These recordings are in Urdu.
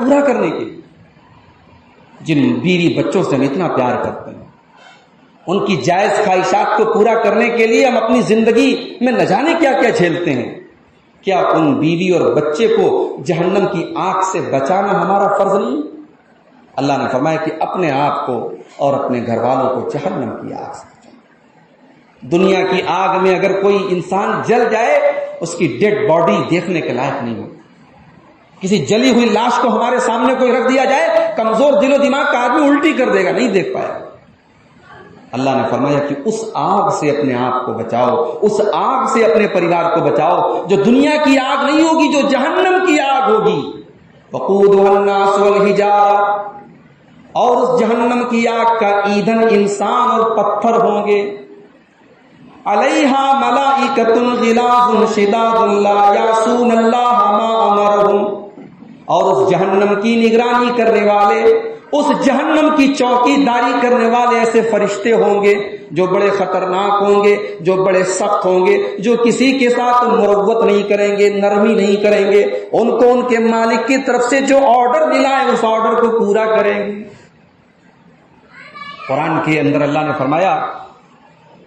پورا کرنے کے لیے، جن بیوی بچوں سے ہم اتنا پیار کرتے ہیں، ان کی جائز خواہشات کو پورا کرنے کے لیے ہم اپنی زندگی میں نہ جانے کیا کیا جھیلتے ہیں، کیا ان بیوی اور بچے کو جہنم کی آگ سے بچانا ہمارا فرض نہیں؟ اللہ نے فرمایا کہ اپنے آپ کو اور اپنے گھر والوں کو جہنم کی آگ سے بچانا۔ دنیا کی آگ میں اگر کوئی انسان جل جائے، اس کی ڈیڈ باڈی دیکھنے کے لائق نہیں ہوتی۔ کسی جلی ہوئی لاش کو ہمارے سامنے کوئی رکھ دیا جائے، کمزور دل و دماغ کا آدمی الٹی کر دے گا، نہیں دیکھ پائے گا۔ اللہ نے فرمایا کہ اس آگ سے اپنے آپ کو بچاؤ، اس آگ سے اپنے پریوار کو بچاؤ جو دنیا کی آگ نہیں ہوگی، جو جہنم کی آگ ہوگی۔ وقودها الناس والحجارہ، اور اس جہنم کی آگ کا ایندھن انسان اور پتھر ہوں گے۔ علیہا ملائکۃ غلاظ شداد لا یعصون اللہ ما امرہم، اور اس جہنم کی نگرانی کرنے والے، اس جہنم کی چوکی داری کرنے والے ایسے فرشتے ہوں گے جو بڑے خطرناک ہوں گے، جو بڑے سخت ہوں گے، جو کسی کے ساتھ مروت نہیں کریں گے، نرمی نہیں کریں گے، ان کو ان کے مالک کی طرف سے جو آرڈر ملا ہے اس آرڈر کو پورا کریں گے۔ قرآن کے اندر اللہ نے فرمایا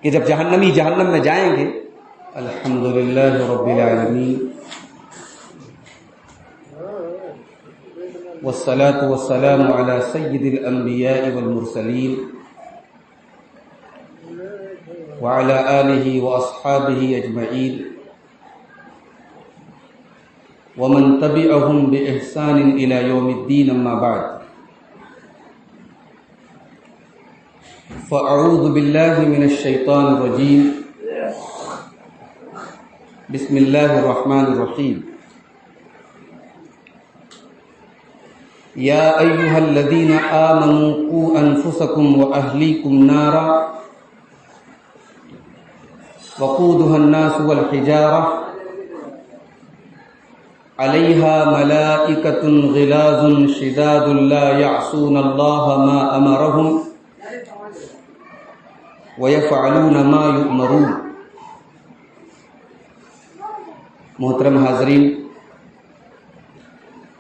کہ جب جہنمی جہنم میں جائیں گے، الحمدللہ رب العالمین والصلاة والسلام على سید الانبیاء والمرسلین وعلى آلہ واصحابہ اجمعین ومن تبعهم بإحسان الى یوم الدین، اما بعد، فاعوذ باللہ من الشیطان الرجیم، بسم اللہ الرحمن الرحیم۔ یا ایہا الذین آمنوا قوا انفسکم واہلیکم نارا وقودها الناس والحجارہ علیہا ملائکۃ غلاظ شداد لا یعصون اللہ ما امرہم وَيَفْعَلُونَ مَا يُؤْمَرُونَ۔ محترم حاضرین،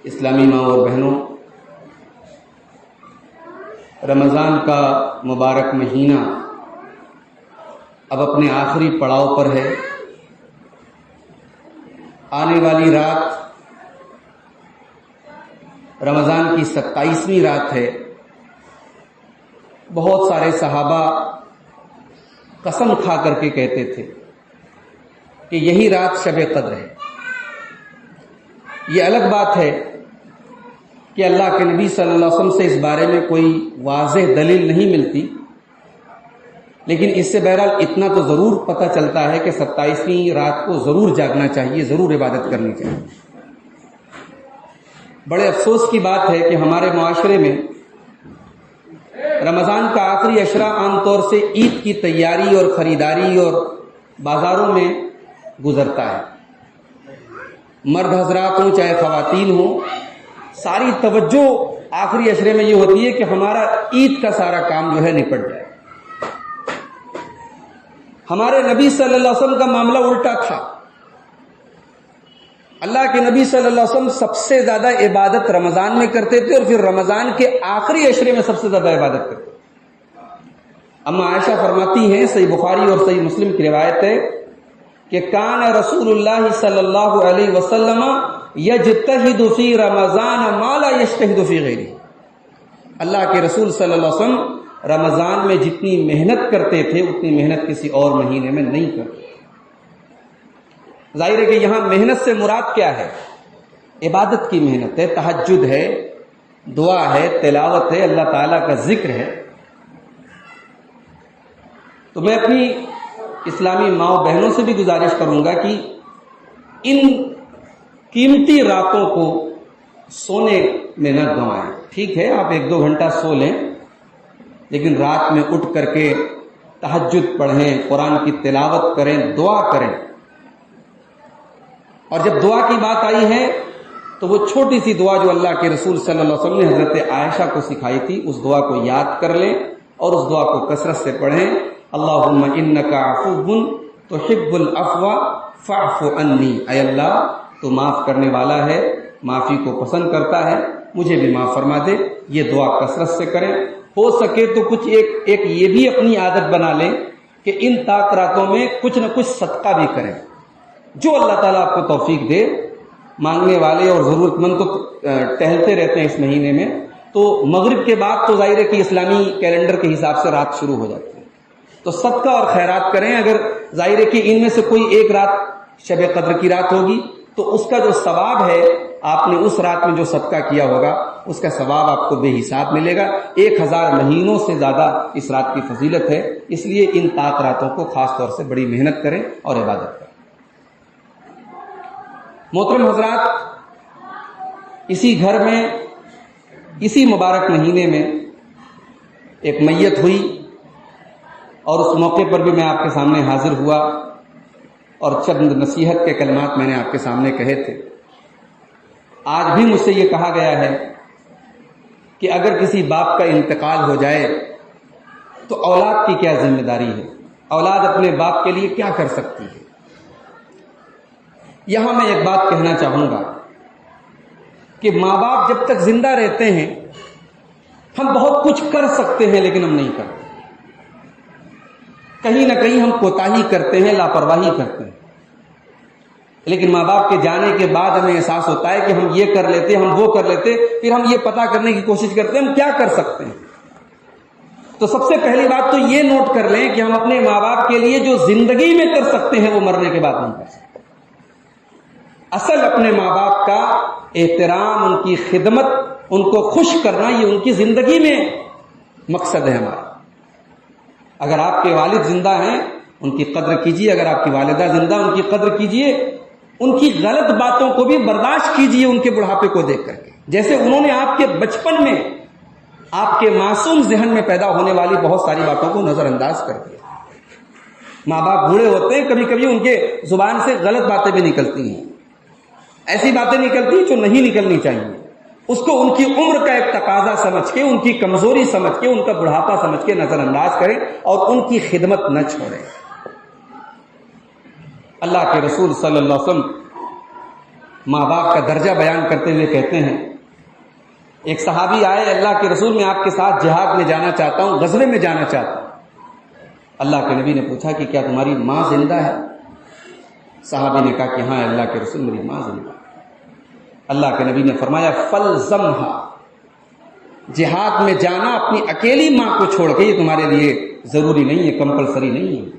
اسلامی ماں اور بہنوں، رمضان کا مبارک مہینہ اب اپنے آخری پڑاؤ پر ہے۔ آنے والی رات رمضان کی 27ویں رات ہے۔ بہت سارے صحابہ قسم کھا کر کے کہتے تھے کہ یہی رات شب قدر ہے۔ یہ الگ بات ہے کہ اللہ کے نبی صلی اللہ علیہ وسلم سے اس بارے میں کوئی واضح دلیل نہیں ملتی، لیکن اس سے بہرحال اتنا تو ضرور پتہ چلتا ہے کہ 27ویں رات کو ضرور جاگنا چاہیے، ضرور عبادت کرنی چاہیے۔ بڑے افسوس کی بات ہے کہ ہمارے معاشرے میں رمضان کا آخری عشرہ عام طور سے عید کی تیاری اور خریداری اور بازاروں میں گزرتا ہے۔ مرد حضرات ہوں چاہے خواتین ہوں، ساری توجہ آخری عشرے میں یہ ہوتی ہے کہ ہمارا عید کا سارا کام جو ہے نپٹ جائے۔ ہمارے نبی صلی اللہ علیہ وسلم کا معاملہ الٹا تھا۔ اللہ کے نبی صلی اللہ علیہ وسلم سب سے زیادہ عبادت رمضان میں کرتے تھے اور پھر رمضان کے آخری عشرے میں سب سے زیادہ عبادت کرتے تھے۔ اما عائشہ فرماتی ہیں، صحیح بخاری اور صحیح مسلم کی روایت ہے کہ کان رسول اللہ صلی اللہ علیہ وسلم یجتہد فی رمضان ما لا یجتہد فی غیرہ۔ اللہ کے رسول صلی اللہ علیہ وسلم رمضان میں جتنی محنت کرتے تھے اتنی محنت کسی اور مہینے میں نہیں کرتے۔ ظاہر ہے کہ یہاں محنت سے مراد کیا ہے؟ عبادت کی محنت ہے، تہجد ہے، دعا ہے، تلاوت ہے، اللہ تعالیٰ کا ذکر ہے۔ تو میں اپنی اسلامی ماں بہنوں سے بھی گزارش کروں گا کہ ان قیمتی راتوں کو سونے میں نہ گنوائیں۔ ٹھیک ہے آپ 1-2 گھنٹہ سو لیں، لیکن رات میں اٹھ کر کے تہجد پڑھیں، قرآن کی تلاوت کریں، دعا کریں۔ اور جب دعا کی بات آئی ہے تو وہ چھوٹی سی دعا جو اللہ کے رسول صلی اللہ علیہ وسلم نے حضرت عائشہ کو سکھائی تھی، اس دعا کو یاد کر لیں اور اس دعا کو کثرت سے پڑھیں۔ اللہم انک عفو تحب العفو فاعف عنی، اے اللہ تو معاف کرنے والا ہے، معافی کو پسند کرتا ہے، مجھے بھی معاف فرما دے. یہ دعا کثرت سے کریں. ہو سکے تو کچھ ایک یہ بھی اپنی عادت بنا لیں کہ ان طاق راتوں میں کچھ نہ کچھ صدقہ بھی کریں. جو اللہ تعالیٰ آپ کو توفیق دے. مانگنے والے اور ضرورت مند تو ٹہلتے رہتے ہیں اس مہینے میں، تو مغرب کے بعد تو ظاہر ہے کہ اسلامی کیلنڈر کے حساب سے رات شروع ہو جاتی ہے، تو صدقہ اور خیرات کریں. اگر ظاہر ہے کہ ان میں سے کوئی ایک رات شب قدر کی رات ہوگی تو اس کا جو ثواب ہے، آپ نے اس رات میں جو صدقہ کیا ہوگا اس کا ثواب آپ کو بے حساب ملے گا. 1000 مہینوں سے زیادہ اس رات کی فضیلت ہے. اس لیے ان طاق راتوں کو خاص طور سے بڑی محنت کریں اور عبادت کریں. محترم حضرات، اسی گھر میں اسی مبارک مہینے میں ایک میت ہوئی، اور اس موقع پر بھی میں آپ کے سامنے حاضر ہوا اور چند نصیحت کے کلمات میں نے آپ کے سامنے کہے تھے. آج بھی مجھ سے یہ کہا گیا ہے کہ اگر کسی باپ کا انتقال ہو جائے تو اولاد کی کیا ذمہ داری ہے، اولاد اپنے باپ کے لیے کیا کر سکتی ہے. یہاں میں ایک بات کہنا چاہوں گا کہ ماں باپ جب تک زندہ رہتے ہیں ہم بہت کچھ کر سکتے ہیں، لیکن ہم نہیں کرتے. کہیں نہ کہیں ہم کوتاہی کرتے ہیں، لاپرواہی کرتے ہیں. لیکن ماں باپ کے جانے کے بعد ہمیں احساس ہوتا ہے کہ ہم یہ کر لیتے، ہم وہ کر لیتے. پھر ہم یہ پتہ کرنے کی کوشش کرتے ہیں ہم کیا کر سکتے ہیں. تو سب سے پہلی بات تو یہ نوٹ کر لیں کہ ہم اپنے ماں باپ کے لیے جو زندگی میں کر سکتے ہیں وہ مرنے کے بعد نہیں کر سکتے. اصل اپنے ماں باپ کا احترام، ان کی خدمت، ان کو خوش کرنا، یہ ان کی زندگی میں مقصد ہے ہمارا. اگر آپ کے والد زندہ ہیں ان کی قدر کیجیے، اگر آپ کی والدہ زندہ ان کی قدر کیجیے، ان کی غلط باتوں کو بھی برداشت کیجیے ان کے بڑھاپے کو دیکھ کر کے. جیسے انہوں نے آپ کے بچپن میں آپ کے معصوم ذہن میں پیدا ہونے والی بہت ساری باتوں کو نظر انداز کر دیا. ماں باپ بوڑھے ہوتے ہیں، کبھی کبھی ان کے زبان سے غلط باتیں بھی نکلتی ہیں، ایسی باتیں نکلتی ہیں جو نہیں نکلنی چاہیے. اس کو ان کی عمر کا ایک تقاضا سمجھ کے، ان کی کمزوری سمجھ کے، ان کا بڑھاپا سمجھ کے نظر انداز کریں اور ان کی خدمت نہ چھوڑیں. اللہ کے رسول صلی اللہ علیہ وسلم ماں باپ کا درجہ بیان کرتے ہوئے کہتے ہیں، ایک صحابی آئے، اللہ کے رسول میں آپ کے ساتھ جہاد میں جانا چاہتا ہوں، غزوے میں جانا چاہتا ہوں. اللہ کے نبی نے پوچھا کہ کیا تمہاری ماں زندہ ہے؟ صحابی نے کہا کہ ہاں اللہ کے رسول میری ماں زندہ ہے. اللہ کے نبی نے فرمایا فلزمھا، جہاد میں جانا اپنی اکیلی ماں کو چھوڑ کے یہ تمہارے لیے ضروری نہیں ہے، کمپلسری نہیں ہے.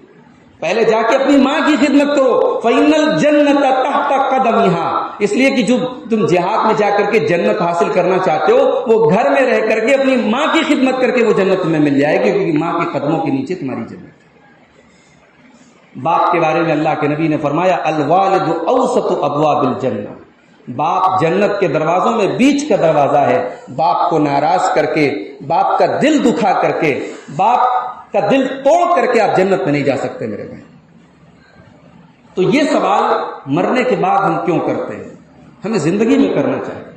پہلے جا کے اپنی ماں کی خدمت کرو. فَإِنَّ الْجَنَّةَ تَحْتَ قَدَمِهَا، اس لیے کہ جو تم جہاد میں جا کر کے جنت حاصل کرنا چاہتے ہو وہ گھر میں رہ کر کے اپنی ماں کی خدمت کر کے وہ جنت تمہیں مل جائے گی، کیونکہ ماں کے قدموں کے نیچے تمہاری جنت ہے. باپ کے بارے میں اللہ کے نبی نے فرمایا الوالد اوسط ابواب الجنہ، باپ جنت کے دروازوں میں بیچ کا دروازہ ہے. باپ کو ناراض کر کے، باپ کا دل دکھا کر کے، باپ کا دل توڑ کر کے آپ جنت میں نہیں جا سکتے میرے بھائی. تو یہ سوال مرنے کے بعد ہم کیوں کرتے ہیں؟ ہمیں زندگی میں کرنا چاہیے.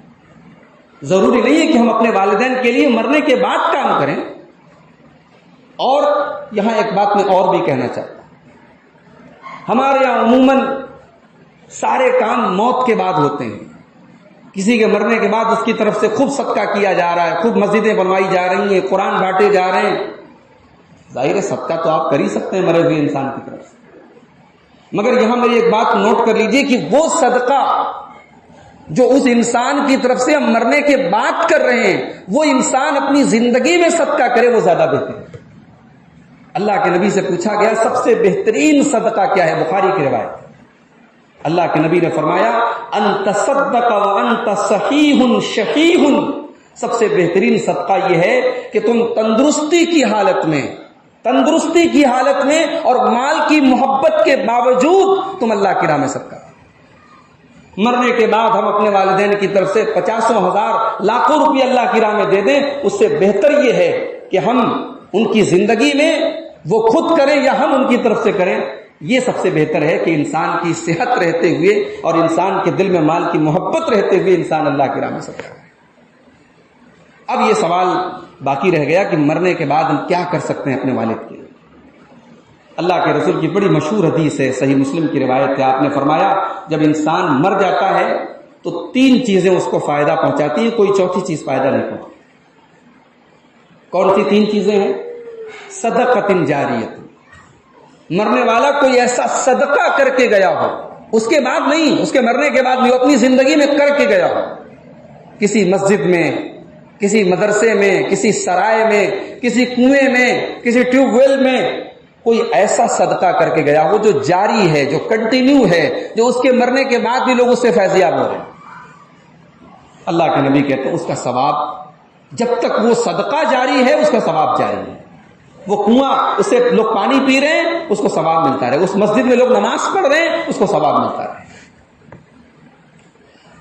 ضروری نہیں ہے کہ ہم اپنے والدین کے لیے مرنے کے بعد کام کریں. اور یہاں ایک بات میں اور بھی کہنا چاہتا ہوں، ہمارے یہاں عموماً سارے کام موت کے بعد ہوتے ہیں. کسی کے مرنے کے بعد اس کی طرف سے خوب صدقہ کیا جا رہا ہے، خوب مسجدیں بنوائی جا رہی ہیں، قرآن بانٹے جا رہے ہیں. ظاہر ہے صدقہ تو آپ کر ہی سکتے ہیں مرے ہوئے انسان کی طرف سے، مگر یہاں میری ایک بات نوٹ کر لیجئے کہ وہ صدقہ جو اس انسان کی طرف سے ہم مرنے کے بعد کر رہے ہیں، وہ انسان اپنی زندگی میں صدقہ کرے وہ زیادہ بہتر ہے. اللہ کے نبی سے پوچھا گیا سب سے بہترین صدقہ کیا ہے؟ بخاری کی روایت. اللہ کے نبی نے فرمایا انت صدق وانت صحیح شحیح، سب سے بہترین صدقہ یہ ہے کہ تم تندرستی کی حالت میں اور مال کی محبت کے باوجود تم اللہ کی راہ میں صدقہ. مرنے کے بعد ہم اپنے والدین کی طرف سے 50,000 لاکھوں روپے اللہ کی راہ میں دے دیں، اس سے بہتر یہ ہے کہ ہم ان کی زندگی میں وہ خود کریں یا ہم ان کی طرف سے کریں. یہ سب سے بہتر ہے کہ انسان کی صحت رہتے ہوئے اور انسان کے دل میں مال کی محبت رہتے ہوئے انسان اللہ کی راہ میں صدقہ کرے. اب یہ سوال باقی رہ گیا کہ مرنے کے بعد ہم کیا کر سکتے ہیں اپنے والد کے لیے. اللہ کے رسول کی بڑی مشہور حدیث ہے، صحیح مسلم کی روایت ہے. آپ نے فرمایا جب انسان مر جاتا ہے تو 3 چیزیں اس کو فائدہ پہنچاتی ہیں، کوئی چوتھی چیز فائدہ نہیں پہنچاتی۔ کون سی 3 چیزیں ہیں؟ صدقۃ جاریۃ، مرنے والا کوئی ایسا صدقہ کر کے گیا ہو، اس کے بعد نہیں، اس کے مرنے کے بعد نہیں، وہ اپنی زندگی میں کر کے گیا ہو، کسی مسجد میں، کسی مدرسے میں، کسی سرائے میں، کسی کنویں میں، کسی ٹیوب ویل میں کوئی ایسا صدقہ کر کے گیا ہو جو جاری ہے، جو کنٹینیو ہے، جو اس کے مرنے کے بعد بھی لوگ اس سے فیضیاب ہو رہے ہیں۔ اللہ کے نبی کہتے ہیں اس کا ثواب، جب تک وہ صدقہ جاری ہے اس کا ثواب جاری ہے۔ وہ کنواں، اس سے لوگ پانی پی رہے ہیں، اس کو ثواب ملتا رہے، اس مسجد میں لوگ نماز پڑھ رہے ہیں، اس کو ثواب ملتا رہے۔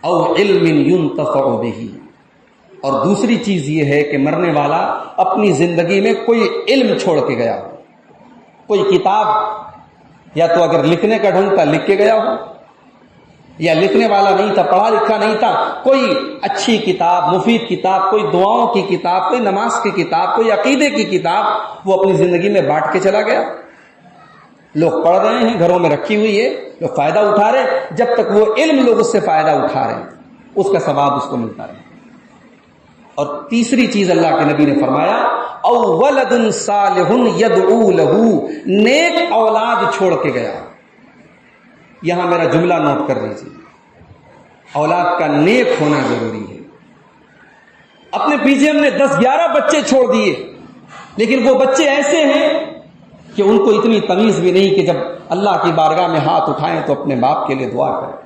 او علم ينتفع به، اور دوسری چیز یہ ہے کہ مرنے والا اپنی زندگی میں کوئی علم چھوڑ کے گیا ہو، کوئی کتاب، یا تو اگر لکھنے کا ڈھنگ تھا لکھ کے گیا ہو، یا لکھنے والا نہیں تھا، پڑھا لکھا نہیں تھا، کوئی اچھی کتاب، مفید کتاب، کوئی دعاؤں کی کتاب، کوئی نماز کی کتاب، کوئی عقیدے کی کتاب وہ اپنی زندگی میں بانٹ کے چلا گیا۔ لوگ پڑھ رہے ہیں، گھروں میں رکھی ہوئی ہے، لوگ فائدہ اٹھا رہے ہیں، جب تک وہ علم لوگ اس سے فائدہ اٹھا رہے ہیں اس کا ثواب اس کو ملتا رہے۔ اور تیسری چیز اللہ کے نبی نے فرمایا او ولد صالح يدعو له، نیک اولاد چھوڑ کے گیا۔ یہاں میرا جملہ نوٹ کر لیجیے، اولاد کا نیک ہونا ضروری ہے۔ اپنے پیچھے ہم نے 10-11 بچے چھوڑ دیے، لیکن وہ بچے ایسے ہیں کہ ان کو اتنی تمیز بھی نہیں کہ جب اللہ کی بارگاہ میں ہاتھ اٹھائیں تو اپنے باپ کے لیے دعا کریں۔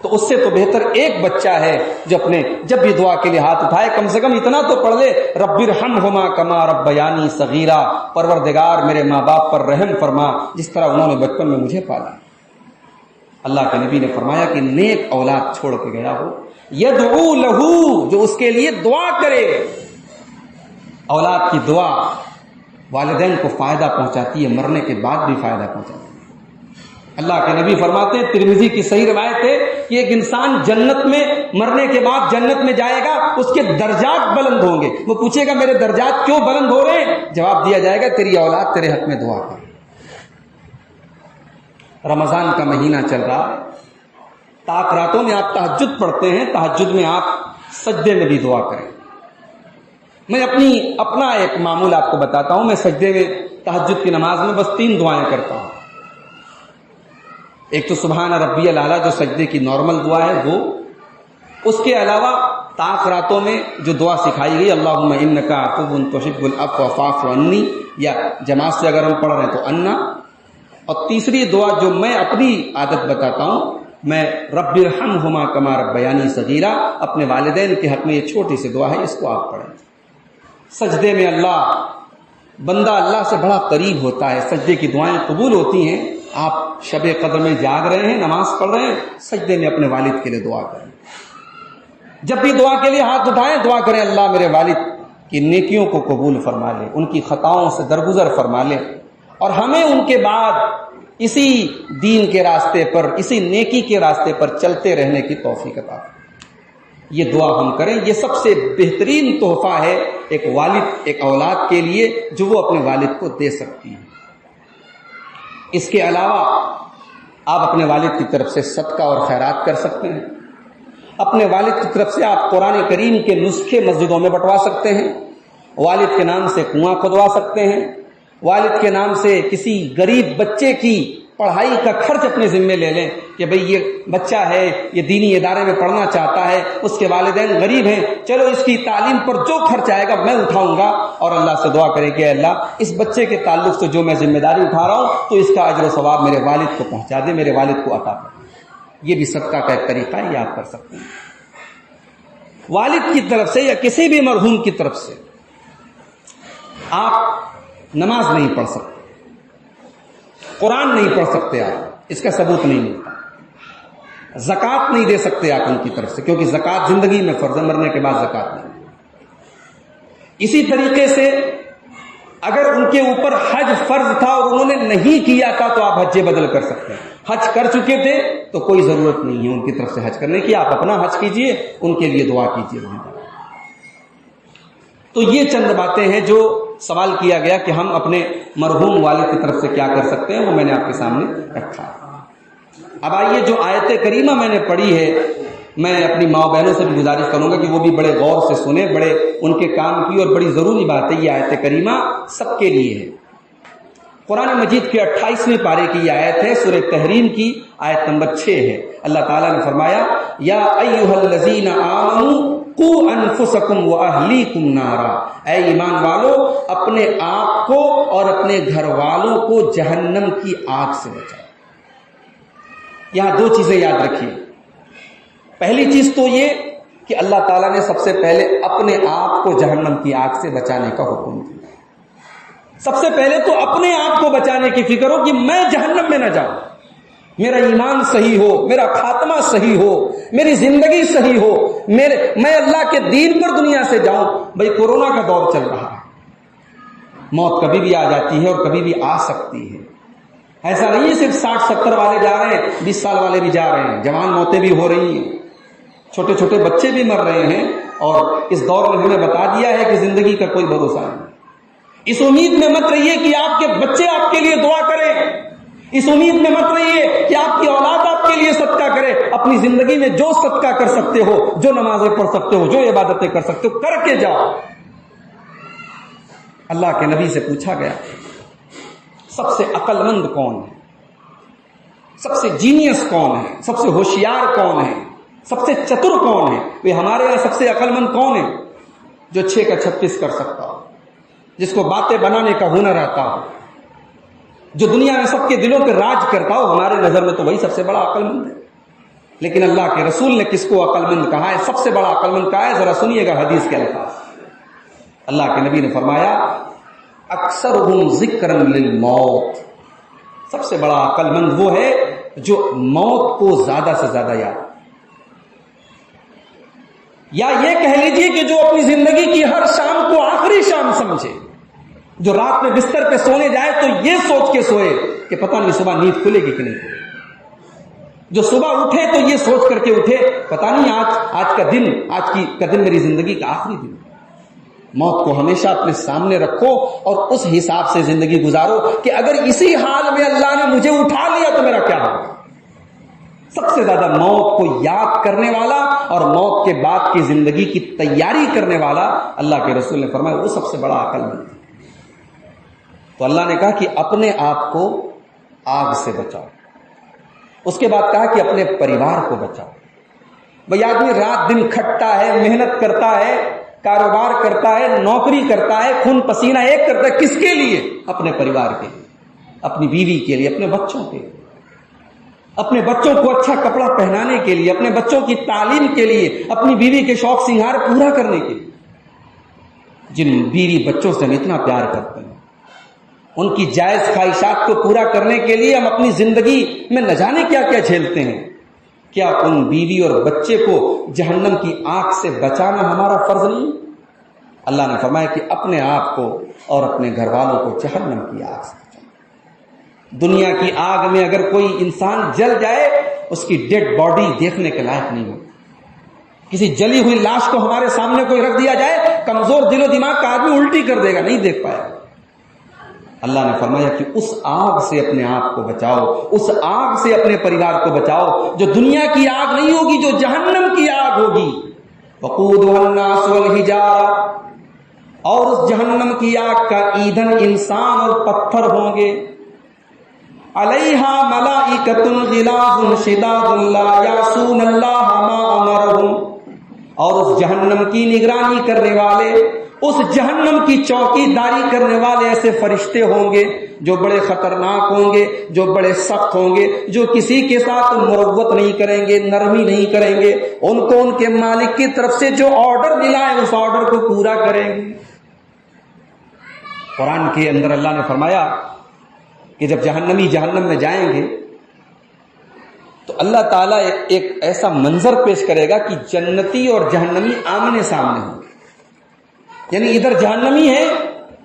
تو اس سے تو بہتر ایک بچہ ہے جو اپنے جب بھی دعا کے لیے ہاتھ اٹھائے کم سے کم اتنا تو پڑھ لے، رب ارحمہما کما ربیانی صغیرا، پروردگار میرے ماں باپ پر رحم فرما جس طرح انہوں نے بچپن میں مجھے پالا۔ اللہ کے نبی نے فرمایا کہ نیک اولاد چھوڑ کے گیا ہو، یدعو لہو، جو اس کے لیے دعا کرے۔ اولاد کی دعا والدین کو فائدہ پہنچاتی ہے، مرنے کے بعد بھی فائدہ پہنچاتی ہے۔ اللہ کے نبی فرماتے ہیں، ترمذی کی صحیح روایت ہے کہ ایک انسان جنت میں مرنے کے بعد جنت میں جائے گا، اس کے درجات بلند ہوں گے۔ وہ پوچھے گا میرے درجات کیوں بلند ہو رہے ہیں؟ جواب دیا جائے گا تیری اولاد تیرے حق میں دعا کر۔ رمضان کا مہینہ چل رہا ہے، طاق راتوں میں آپ تہجد پڑھتے ہیں، تہجد میں آپ سجدے میں بھی دعا کریں۔ میں اپنا ایک معمول آپ کو بتاتا ہوں، میں سجدے میں تہجد کی نماز میں بس 3 دعائیں کرتا ہوں۔ ایک تو سبحان ربی الاعلیٰ جو سجدے کی نارمل دعا ہے وہ، اس کے علاوہ طاق راتوں میں جو دعا سکھائی گئی اللہم انک عفو تحب العفو فاعف عنی، یا جماعت سے اگر ہم پڑھ رہے ہیں تو انا۔ اور تیسری دعا جو میں اپنی عادت بتاتا ہوں، میں رب ارحمہما کما ربیانی صغیرا، اپنے والدین کے حق میں یہ چھوٹی سی دعا ہے، اس کو آپ پڑھیں۔ سجدے میں بندہ اللہ سے بڑا قریب ہوتا ہے، سجدے کی دعائیں قبول ہوتی ہیں۔ آپ شب قدر میں جاگ رہے ہیں، نماز پڑھ رہے ہیں، سجدے میں اپنے والد کے لیے دعا کریں۔ جب بھی دعا کے لیے ہاتھ اٹھائیں دعا کریں اللہ میرے والد کی نیکیوں کو قبول فرما لے، ان کی خطاؤں سے درگزر فرما لے، اور ہمیں ان کے بعد اسی دین کے راستے پر، اسی نیکی کے راستے پر چلتے رہنے کی توفیق عطا فرمائے۔ یہ دعا ہم کریں، یہ سب سے بہترین تحفہ ہے ایک والد ایک اولاد کے لیے جو وہ اپنے والد کو دے سکتی ہے۔ اس کے علاوہ آپ اپنے والد کی طرف سے صدقہ اور خیرات کر سکتے ہیں۔ اپنے والد کی طرف سے آپ قرآن کریم کے نسخے مسجدوں میں بٹوا سکتے ہیں، والد کے نام سے کنواں کھدوا سکتے ہیں، والد کے نام سے کسی غریب بچے کی پڑھائی کا خرچ اپنے ذمے لے لیں کہ بھئی یہ بچہ ہے، یہ دینی ادارے میں پڑھنا چاہتا ہے، اس کے والدین غریب ہیں، چلو اس کی تعلیم پر جو خرچ آئے گا میں اٹھاؤں گا، اور اللہ سے دعا کریں کہ اللہ اس بچے کے تعلق سے جو میں ذمہ داری اٹھا رہا ہوں تو اس کا اجر و ثواب میرے والد کو پہنچا دے، میرے والد کو عطا کر۔ یہ بھی صدقہ کا ایک طریقہ ہے، یہ آپ کر سکتے ہیں۔ والد کی طرف سے یا کسی بھی مرحوم کی طرف سے آپ نماز نہیں پڑھ سکتے، قرآن نہیں پڑھ سکتے، آپ اس کا ثبوت نہیں ملتا۔ زکوٰۃ نہیں دے سکتے آپ ان کی طرف سے، کیونکہ زکوٰۃ زندگی میں فرض ہے، مرنے کے بعد زکوٰۃ نہیں۔ اسی طریقے سے اگر ان کے اوپر حج فرض تھا اور انہوں نے نہیں کیا تھا تو آپ حج بدل کر سکتے ہیں۔ حج کر چکے تھے تو کوئی ضرورت نہیں ہے ان کی طرف سے حج کرنے کی، آپ اپنا حج کیجئے، ان کے لیے دعا کیجئے۔ تو یہ چند باتیں ہیں جو سوال کیا گیا کہ ہم اپنے مرحوم والد کی طرف سے کیا کر سکتے ہیں، وہ میں نے آپ کے سامنے رکھا ہے۔ اب آئیے جو آیت کریمہ میں نے پڑھی ہے، میں اپنی ماں بہنوں سے بھی گزارش کروں گا کہ وہ بھی بڑے غور سے سنیں، بڑے ان کے کام کی، اور بڑی ضروری بات ہے یہ آیت کریمہ سب کے لیے ہے۔ قرآن مجید کے 28ویں پارے کی یہ آیت ہے، سورہ تحریم کی آیت نمبر 6 ہے۔ اللہ تعالیٰ نے فرمایا یا ایھا الذین آمنوا قوا انفسکم واہلیکم نارا، اے ایمان والو اپنے آپ کو اور اپنے گھر والوں کو جہنم کی آگ سے بچاؤ۔ یہاں دو چیزیں یاد رکھیے۔ پہلی چیز تو یہ کہ اللہ تعالیٰ نے سب سے پہلے اپنے آپ کو جہنم کی آگ سے بچانے کا حکم دیا۔ سب سے پہلے تو اپنے آپ کو بچانے کی فکر ہو کہ میں جہنم میں نہ جاؤں، میرا ایمان صحیح ہو، میرا خاتمہ صحیح ہو، میری زندگی صحیح ہو، میں اللہ کے دین پر دنیا سے جاؤں۔ بھائی کورونا کا دور چل رہا ہے، موت کبھی بھی آ جاتی ہے اور کبھی بھی آ سکتی ہے۔ ایسا نہیں ہے صرف 60-70 والے جا رہے ہیں، 20 سال والے بھی جا رہے ہیں، جوان موتیں بھی ہو رہی ہیں، چھوٹے چھوٹے بچے بھی مر رہے ہیں، اور اس دور میں ہمیں بتا دیا ہے کہ زندگی کا کوئی بھروسہ نہیں۔ اس امید میں مت رہیے کہ آپ کے بچے آپ کے لیے دعا کریں، اس امید میں مت رہیے کہ آپ کی اولاد آپ کے لیے صدقہ کرے۔ اپنی زندگی میں جو صدقہ کر سکتے ہو، جو نمازیں پڑھ سکتے ہو، جو عبادتیں کر سکتے ہو، کر کے جاؤ۔ اللہ کے نبی سے پوچھا گیا سب سے عقل مند کون ہے، سب سے جینیس کون ہے، سب سے ہوشیار کون ہے، سب سے چتر کون ہے؟ وہ ہمارے یہاں سب سے عقل مند کون ہے؟ جو 6 کا 36 کر سکتا ہو، جس کو باتیں بنانے کا ہنر آتا ہو، جو دنیا میں سب کے دلوں پہ راج کرتا ہو۔ ہمارے نظر میں تو وہی سب سے بڑا عقل مند ہے، لیکن اللہ کے رسول نے کس کو عقل مند کہا ہے، سب سے بڑا عقل مند کہا ہے؟ ذرا سنیے گا حدیث کے الفاظ۔ اللہ کے نبی نے فرمایا اکثرہم ذکرا للموت، سب سے بڑا عقل مند وہ ہے جو موت کو زیادہ سے زیادہ یاد، یا یہ کہہ لیجیے کہ جو اپنی زندگی کی ہر شام کو آخری شام سمجھے، جو رات میں بستر پہ سونے جائے تو یہ سوچ کے سوئے کہ پتہ نہیں صبح نیند کھلے گی کہ نہیں، جو صبح اٹھے تو یہ سوچ کر کے اٹھے پتہ نہیں آج کا دن میری زندگی کا آخری دن۔ موت کو ہمیشہ اپنے سامنے رکھو اور اس حساب سے زندگی گزارو کہ اگر اسی حال میں اللہ نے مجھے اٹھا لیا تو میرا کیا ہوگا۔ سب سے زیادہ موت کو یاد کرنے والا اور موت کے بعد کی زندگی کی تیاری کرنے والا، اللہ کے رسول نے فرمایا وہ سب سے بڑا عقل مند ہے۔ تو اللہ نے کہا کہ اپنے آپ کو آگ سے بچاؤ، اس کے بعد کہا کہ اپنے پریوار کو بچاؤ۔ بھئی آدمی رات دن کھٹتا ہے، محنت کرتا ہے، کاروبار کرتا ہے، نوکری کرتا ہے، خون پسینہ ایک کرتا ہے، کس کے لیے؟ اپنے پریوار کے لیے، اپنی بیوی کے لیے، اپنے بچوں کے لیے، اپنے بچوں کو اچھا کپڑا پہنانے کے لیے، اپنے بچوں کی تعلیم کے لیے، اپنی بیوی کے شوق سنگار پورا کرنے کے لیے۔ جن بیوی بچوں سے ہم اتنا پیار کرتے ہیں، ان کی جائز خواہشات کو پورا کرنے کے لیے ہم اپنی زندگی میں نہ جانے کیا کیا جھیلتے ہیں، کیا ان بیوی اور بچے کو جہنم کی آگ سے بچانا ہمارا فرض نہیں؟ اللہ نے فرمایا کہ اپنے آپ کو اور اپنے گھر والوں کو جہنم کی آگ سے بچانا۔ دنیا کی آگ میں اگر کوئی انسان جل جائے، اس کی ڈیڈ باڈی دیکھنے کے لائق نہیں ہوتی۔ کسی جلی ہوئی لاش کو ہمارے سامنے کوئی رکھ دیا جائے، کمزور دل و دماغ کا آدمی الٹی کر دے گا، نہیں دیکھ پائے گا۔ اللہ نے فرمایا کہ اس آگ سے اپنے آپ کو بچاؤ، اس آگ سے اپنے پریوار کو بچاؤ جو دنیا کی آگ نہیں ہوگی، جو جہنم کی آگ ہوگی۔ وقودها الناس والحجارہ، اور اس جہنم کی آگ کا ایندھن انسان اور پتھر ہوں گے۔ علیہا ملائکۃ غلاظ شداد لا یعصون اللہ ما امرہم، اور اس جہنم کی نگرانی کرنے والے، اس جہنم کی چوکی داری کرنے والے ایسے فرشتے ہوں گے جو بڑے خطرناک ہوں گے، جو بڑے سخت ہوں گے، جو کسی کے ساتھ مروت نہیں کریں گے، نرمی نہیں کریں گے، ان کو ان کے مالک کی طرف سے جو آرڈر ملا ہے اس آرڈر کو پورا کریں گے۔ قرآن کے اندر اللہ نے فرمایا کہ جب جہنمی جہنم میں جائیں گے تو اللہ تعالیٰ ایک ایسا منظر پیش کرے گا کہ جنتی اور جہنمی آمنے سامنے ہوں گے، یعنی ادھر جہنمی ہیں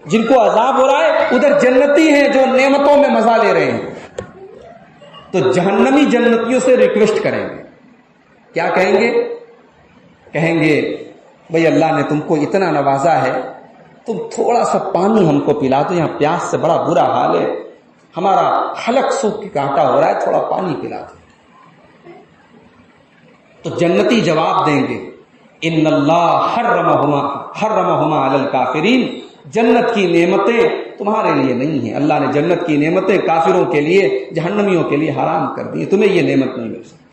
جن کو عذاب ہو رہا ہے، ادھر جنتی ہیں جو نعمتوں میں مزہ لے رہے ہیں۔ تو جہنمی جنتیوں سے ریکویسٹ کریں گے، کیا کہیں گے؟ کہیں گے بھئی اللہ نے تم کو اتنا نوازا ہے، تم تھوڑا سا پانی ہم کو پلا دو، یہاں پیاس سے بڑا برا حال ہے، ہمارا حلق سوکھ کے کانٹا ہو رہا ہے، تھوڑا پانی پلا دو۔ تو جنتی جواب دیں گے ان اللہ حرمہما علی الکافرین، جنت کی نعمتیں تمہارے لیے نہیں ہیں، اللہ نے جنت کی نعمتیں کافروں کے لیے، جہنمیوں کے لیے حرام کر دی، تمہیں یہ نعمت نہیں مل سکتی۔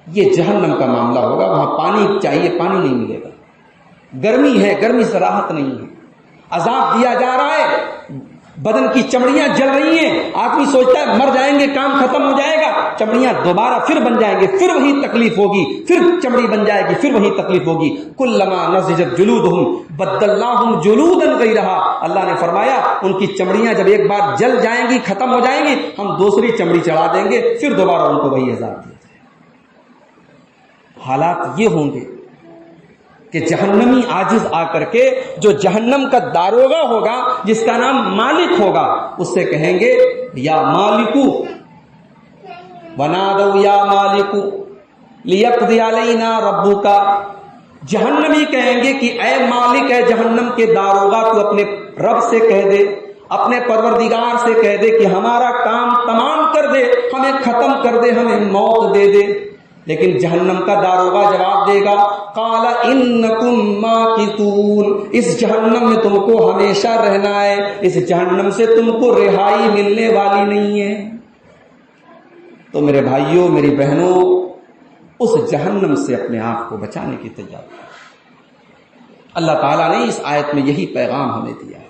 یہ جہنم کا معاملہ ہوگا، وہاں پانی چاہیے، پانی نہیں ملے گا، گرمی ہے، گرمی سے راحت نہیں ہے، عذاب دیا جا رہا ہے، بدن کی چمڑیاں جل رہی ہیں، آدمی سوچتا ہے مر جائیں گے، کام ختم ہو جائے گا، چمڑیاں دوبارہ پھر بن جائیں گے، پھر وہی تکلیف ہوگی، پھر چمڑی بن جائے گی، پھر وہی تکلیف ہوگی۔ کلما نضجت جلودہم بدلناہم جلودا غیرہا، اللہ نے فرمایا ان کی چمڑیاں جب ایک بار جل جائیں گی، ختم ہو جائیں گی، ہم دوسری چمڑی چڑھا دیں گے، پھر دوبارہ ان کو وہی عذاب دیا جائے گا۔ حالات یہ ہوں گے کہ جہنمی عاجز آ کر کے جو جہنم کا داروغہ ہوگا، جس کا نام مالک ہوگا، اس سے کہیں گے یا مالکو، ونادوا یا مالکو لیقضی علینا ربک، جہنمی کہیں گے کہ اے مالک، اے جہنم کے داروغہ، تو اپنے رب سے کہہ دے، اپنے پروردگار سے کہہ دے کہ ہمارا کام تمام کر دے، ہمیں ختم کر دے، ہمیں موت دے دے۔ لیکن جہنم کا داروغہ جواب دے گا قال انکم ماکثون، اس جہنم میں تم کو ہمیشہ رہنا ہے، اس جہنم سے تم کو رہائی ملنے والی نہیں ہے۔ تو میرے بھائیوں، میری بہنوں، اس جہنم سے اپنے آپ کو بچانے کی تیاری۔ اللہ تعالیٰ نے اس آیت میں یہی پیغام ہمیں دیا ہے۔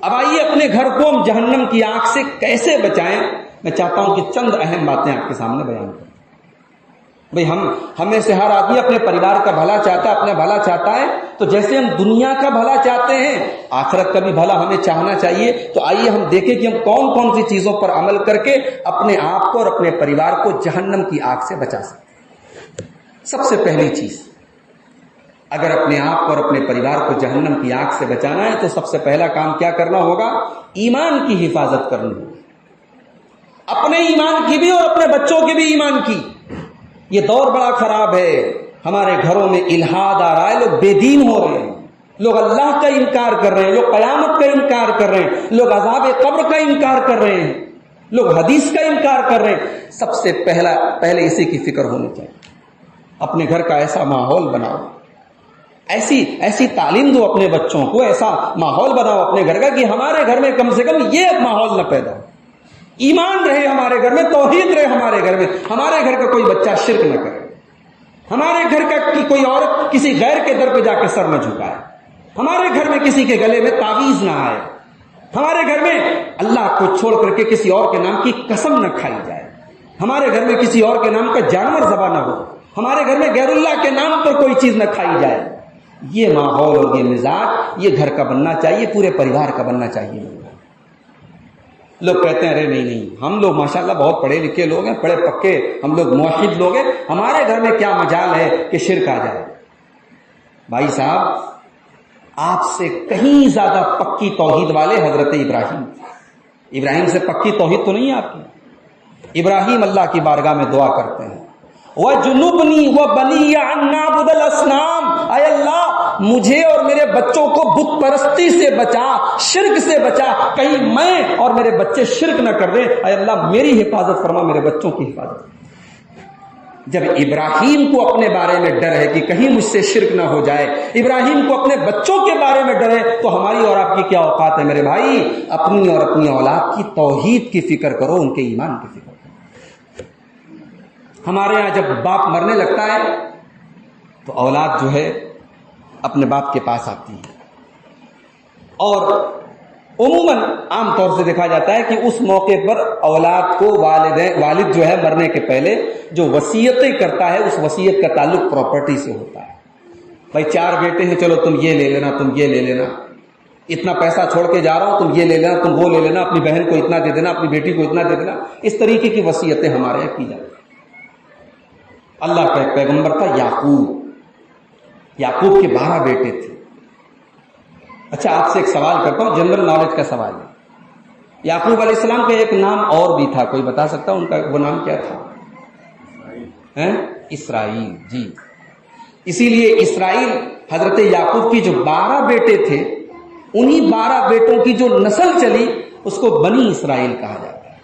اب آئیے اپنے گھر کو ہم جہنم کی آگ سے کیسے بچائیں، میں چاہتا ہوں کہ چند اہم باتیں آپ کے سامنے بیان کروں۔ بھئی ہم میں سے ہر آدمی اپنے پریوار کا بھلا چاہتا ہے، اپنا بھلا چاہتا ہے، تو جیسے ہم دنیا کا بھلا چاہتے ہیں، آخرت کا بھی بھلا ہمیں چاہنا چاہیے۔ تو آئیے ہم دیکھیں کہ ہم کون کون سی چیزوں پر عمل کر کے اپنے آپ کو اور اپنے پریوار کو جہنم کی آگ سے بچا سکتے ہیں۔ سب سے پہلی چیز، اگر اپنے آپ کو اور اپنے پریوار کو جہنم کی آگ سے بچانا ہے تو سب سے پہلا کام کیا کرنا ہوگا؟ ایمان کی حفاظت کرنی ہوگی، اپنے ایمان کی بھی اور اپنے بچوں کے بھی ایمان کی۔ یہ دور بڑا خراب ہے، ہمارے گھروں میں الحاد آ رہا ہے، لوگ بے دین ہو رہے ہیں، لوگ اللہ کا انکار کر رہے ہیں، لوگ قیامت کا انکار کر رہے ہیں، لوگ عذاب قبر کا انکار کر رہے ہیں، لوگ حدیث کا انکار کر رہے ہیں۔ سب سے پہلے اسی کی فکر ہونی چاہیے۔ اپنے گھر کا ایسا ماحول بناؤ، ایسی تعلیم دو اپنے بچوں کو، ایسا ماحول بناؤ اپنے گھر کا کہ ہمارے گھر میں کم سے کم یہ ماحول نہ پیدا ہو، ایمان رہے ہمارے گھر میں، توحید رہے ہمارے گھر میں، ہمارے گھر کا کوئی بچہ شرک نہ کرے، ہمارے گھر کا کوئی عورت کسی غیر کے در پہ جا کے سر نہ جھکائے، ہمارے گھر میں کسی کے گلے میں تعویذ نہ آئے، ہمارے گھر میں اللہ کو چھوڑ کر کے کسی اور کے نام کی قسم نہ کھائی جائے، ہمارے گھر میں کسی اور کے نام کا جانور ذبح نہ ہو، ہمارے گھر میں غیر اللہ کے نام پر کوئی چیز نہ کھائی جائے۔ یہ ماحول اور یہ مزاج یہ گھر کا بننا چاہیے، پورے پریوار کا بننا چاہیے۔ لوگ کہتے ہیں ارے نہیں، ہم لوگ ماشاءاللہ بہت پڑھے لکھے لوگ ہیں، بڑے پکے ہم لوگ موحد لوگ ہیں، ہمارے گھر میں کیا مجال ہے کہ شرک آ جائے۔ بھائی صاحب، آپ سے کہیں زیادہ پکی توحید والے حضرت ابراہیم سے پکی توحید تو نہیں ہے آپ کی۔ ابراہیم اللہ کی بارگاہ میں دعا کرتے ہیں وَجُنُبْنِي وَبَنِيَّ أَن نَّعْبُدَ الْأَصْنَامَ، اے اللہ مجھے اور میرے بچوں کو بت پرستی سے بچا، شرک سے بچا، کہیں میں اور میرے بچے شرک نہ کر دیں، اے اللہ میری حفاظت فرما، میرے بچوں کی حفاظت فرما۔ جب ابراہیم کو اپنے بارے میں ڈر ہے کہ کہیں مجھ سے شرک نہ ہو جائے، ابراہیم کو اپنے بچوں کے بارے میں ڈر ہے، تو ہماری اور آپ کی کیا اوقات ہے میرے بھائی؟ اپنی اور اپنی اولاد کی توحید کی فکر کرو، ان کے ایمان کی فکر کرو۔ ہمارے ہاں جب باپ مرنے لگتا ہے تو اولاد جو ہے اپنے باپ کے پاس آتی ہے، اور عموماً عام طور سے دیکھا جاتا ہے کہ اس موقع پر اولاد کو والد جو ہے مرنے کے پہلے جو وصیتیں کرتا ہے، اس وصیت کا تعلق پراپرٹی سے ہوتا ہے۔ بھائی 4 بیٹے ہیں، چلو تم یہ لے لینا، تم یہ لے لینا، اتنا پیسہ چھوڑ کے جا رہا ہوں، تم یہ لے لینا، تم وہ لے لینا، اپنی بہن کو اتنا دے دینا، اپنی بیٹی کو اتنا دے دینا۔ اس طریقے کی وصیتیں ہمارے یہاں کی جاتی ہیں۔ اللہ کا ایک پیغمبر تھا یعقوب کے 12 بیٹے تھے۔ اچھا آپ سے ایک سوال کرتا ہوں، جنرل نالج کا سوال ہے۔ یعقوب علیہ السلام کا ایک نام اور بھی تھا، کوئی بتا سکتا ان کا وہ نام کیا تھا؟ اسرائیل، جی۔ اسی لیے اسرائیل حضرت یعقوب کی جو 12 بیٹے تھے، انہی 12 بیٹوں کی جو نسل چلی اس کو بنی اسرائیل کہا جاتا ہے۔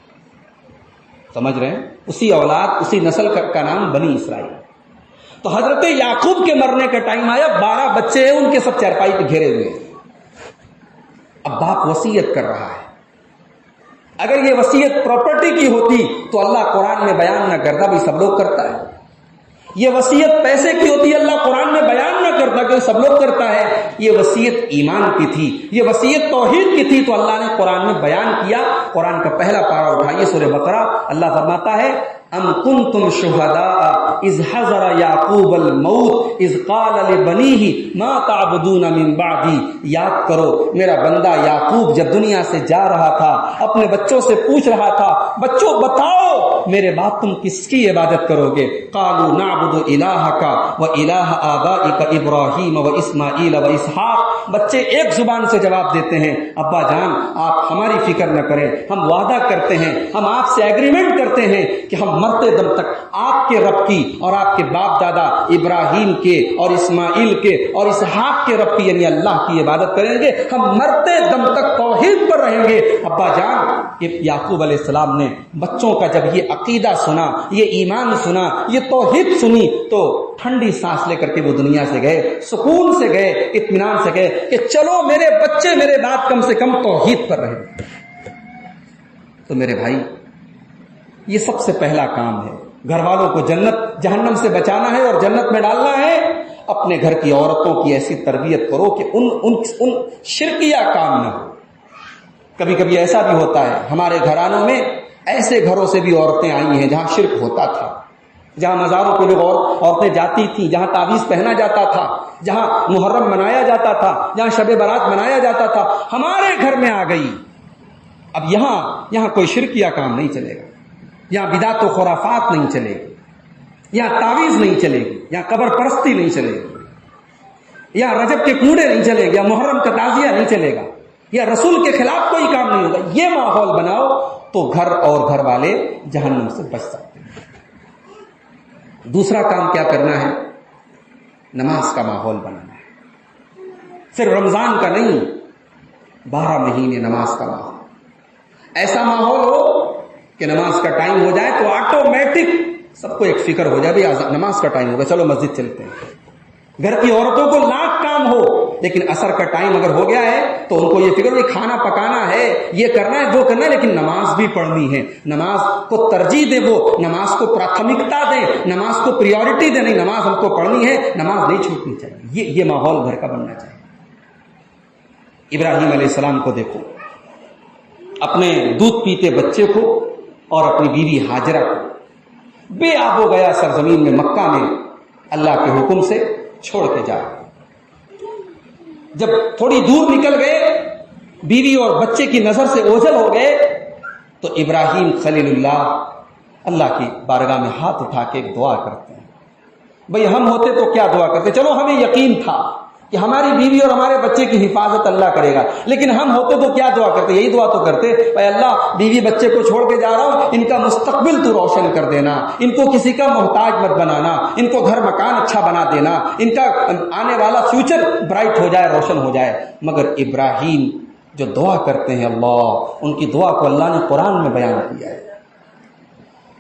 سمجھ رہے ہیں؟ اسی اولاد اسی نسل کا نام بنی اسرائیل. تو حضرت یعقوب کے مرنے کا ٹائم آیا, 12 بچے ہیں ان کے سب چارپائی پہ گھرے ہوئے ہیں. اب باپ وصیت کر رہا ہے. اگر یہ وصیت پراپرٹی کی ہوتی تو اللہ قرآن میں بیان نہ کرتا, بھائی سب لوگ کرتا ہے. یہ وصیت پیسے کی ہوتی ہے, اللہ قرآن میں بیان نہ کرتا کہ سب لوگ کرتا ہے. یہ وصیت ایمان کی تھی, یہ وصیت توحید کی تھی, تو اللہ نے قرآن میں بیان کیا. قرآن کا پہلا پارہ اٹھائیے, سورہ بقرہ. اللہ فرماتا ہے ام کنتم شہداء اذ حضر یعقوب الموت اذ قال لبنیہ ما تعبدون من بعدی. یاد کرو میرا بندہ یعقوب جب دنیا سے جا رہا تھا, اپنے بچوں سے پوچھ رہا تھا, بچوں بتاؤ میرے بعد تم کس کی عبادت کرو گے؟ قالوا نعبد الہک و الہ آبائک ابراہیم و اسماعیل و اسحاق. بچے ایک زبان سے جواب دیتے ہیں, ابا جان آپ ہماری فکر نہ کریں, ہم وعدہ کرتے ہیں, ہم آپ سے ایگریمنٹ کرتے ہیں کہ ہم مرتے دم تک آپ کے رب کی اور آپ کے باپ دادا ابراہیم کے اور اسماعیل کے اور اسحاق کے رب کی یعنی اللہ کی عبادت کریں گے, ہم مرتے دم تک توحید پر رہیں گے. ابا جان, کہ یعقوب علیہ السلام نے بچوں کا جب یہ عقیدہ سنا, یہ ایمان سنا, یہ توحید سنی, تو ٹھنڈی سانس لے کر کے وہ دنیا سے گئے, سکون سے گئے, اطمینان سے گئے کہ چلو میرے بچے میرے بعد کم سے کم توحید پر رہیں. تو میرے بھائی, یہ سب سے پہلا کام ہے. گھر والوں کو جنت جہنم سے بچانا ہے اور جنت میں ڈالنا ہے. اپنے گھر کی عورتوں کی ایسی تربیت کرو کہ ان شرکیہ کام نہ ہو. کبھی کبھی ایسا بھی ہوتا ہے, ہمارے گھرانوں میں ایسے گھروں سے بھی عورتیں آئی ہیں جہاں شرک ہوتا تھا, جہاں مزاروں پہ لوگ عورتیں جاتی تھیں, جہاں تعویذ پہنا جاتا تھا, جہاں محرم منایا جاتا تھا, جہاں شب برات منایا جاتا تھا, ہمارے گھر میں آ گئی. اب یہاں کوئی شرکیہ کام نہیں چلے گا, یہاں بدعت و خرافات نہیں چلے گی, یہاں تعویذ نہیں چلے گی, یہاں قبر پرستی نہیں چلے گی, یہاں رجب کے کوڑے نہیں چلے گا, محرم کا تعزیہ نہیں چلے گا, یا رسول کے خلاف کوئی کام نہیں ہوگا. یہ ماحول بناؤ تو گھر اور گھر والے جہنم سے بچ سکتے ہیں. دوسرا کام کیا کرنا ہے؟ نماز کا ماحول بنانا ہے. صرف رمضان کا نہیں, 12 مہینے نماز کا ماحول. ایسا ماحول ہو کہ نماز کا ٹائم ہو جائے تو آٹومیٹک سب کو ایک فکر ہو جائے, بھی نماز کا ٹائم ہوگا, چلو مسجد چلتے ہیں. گھر کی عورتوں کو لاکھ کام ہو, لیکن عصر کا ٹائم اگر ہو گیا ہے تو ان کو یہ فکر ہو کہ کھانا پکانا ہے, یہ کرنا ہے, وہ کرنا ہے, لیکن نماز بھی پڑھنی ہے. نماز کو ترجیح دے, وہ نماز کو پراتھمکتا دے, نماز کو پریورٹی دے. نہیں, نماز ہم کو پڑھنی ہے, نماز نہیں چھوٹنی چاہیے. یہ ماحول گھر کا بننا چاہیے. ابراہیم علیہ السلام کو دیکھو, اپنے دودھ پیتے بچے کو اور اپنی بیوی ہاجرہ کو بے آب و گیا سرزمین میں مکہ میں اللہ کے حکم سے چھوڑ کے جا. جب تھوڑی دور نکل گئے, بیوی اور بچے کی نظر سے اوجھل ہو گئے, تو ابراہیم خلیل اللہ کی بارگاہ میں ہاتھ اٹھا کے ایک دعا کرتے ہیں. بھئی ہم ہوتے تو کیا دعا کرتے؟ چلو ہمیں یقین تھا کہ ہماری بیوی اور ہمارے بچے کی حفاظت اللہ کرے گا, لیکن ہم ہوتے تو کیا دعا کرتے؟ یہی دعا تو کرتے, اے اللہ بیوی بچے کو چھوڑ کے جا رہا ہوں, ان کا مستقبل تو روشن کر دینا, ان کو کسی کا محتاج مت بنانا, ان کو گھر مکان اچھا بنا دینا, ان کا آنے والا فیوچر برائٹ ہو جائے, روشن ہو جائے. مگر ابراہیم جو دعا کرتے ہیں, اللہ ان کی دعا کو اللہ نے قرآن میں بیان کیا ہے.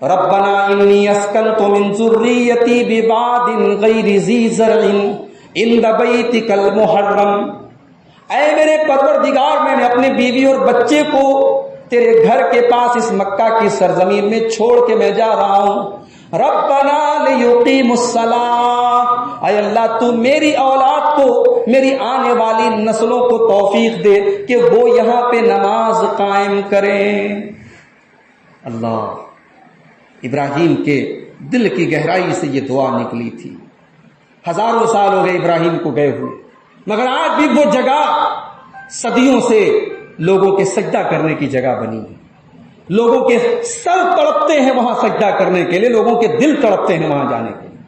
ربنا انی اسکنت من ذریتی بواد غیر ذی زرع عند بیتک المحرم. اے میرے پروردگار, میں نے اپنے بیوی اور بچے کو تیرے گھر کے پاس اس مکہ کی سرزمین میں چھوڑ کے میں جا رہا ہوں. ربنا لیقیموا الصلاۃ, اے اللہ تو میری اولاد کو, میری آنے والی نسلوں کو توفیق دے کہ وہ یہاں پہ نماز قائم کریں. اللہ, ابراہیم کے دل کی گہرائی سے یہ دعا نکلی تھی. ہزاروں سال ہو گئے ابراہیم کو گئے ہوئے, مگر آج بھی وہ جگہ صدیوں سے لوگوں کے سجدہ کرنے کی جگہ بنی ہے. لوگوں کے سر تڑپتے ہیں وہاں سجدہ کرنے کے لیے, لوگوں کے دل تڑپتے ہیں وہاں جانے کے لیے.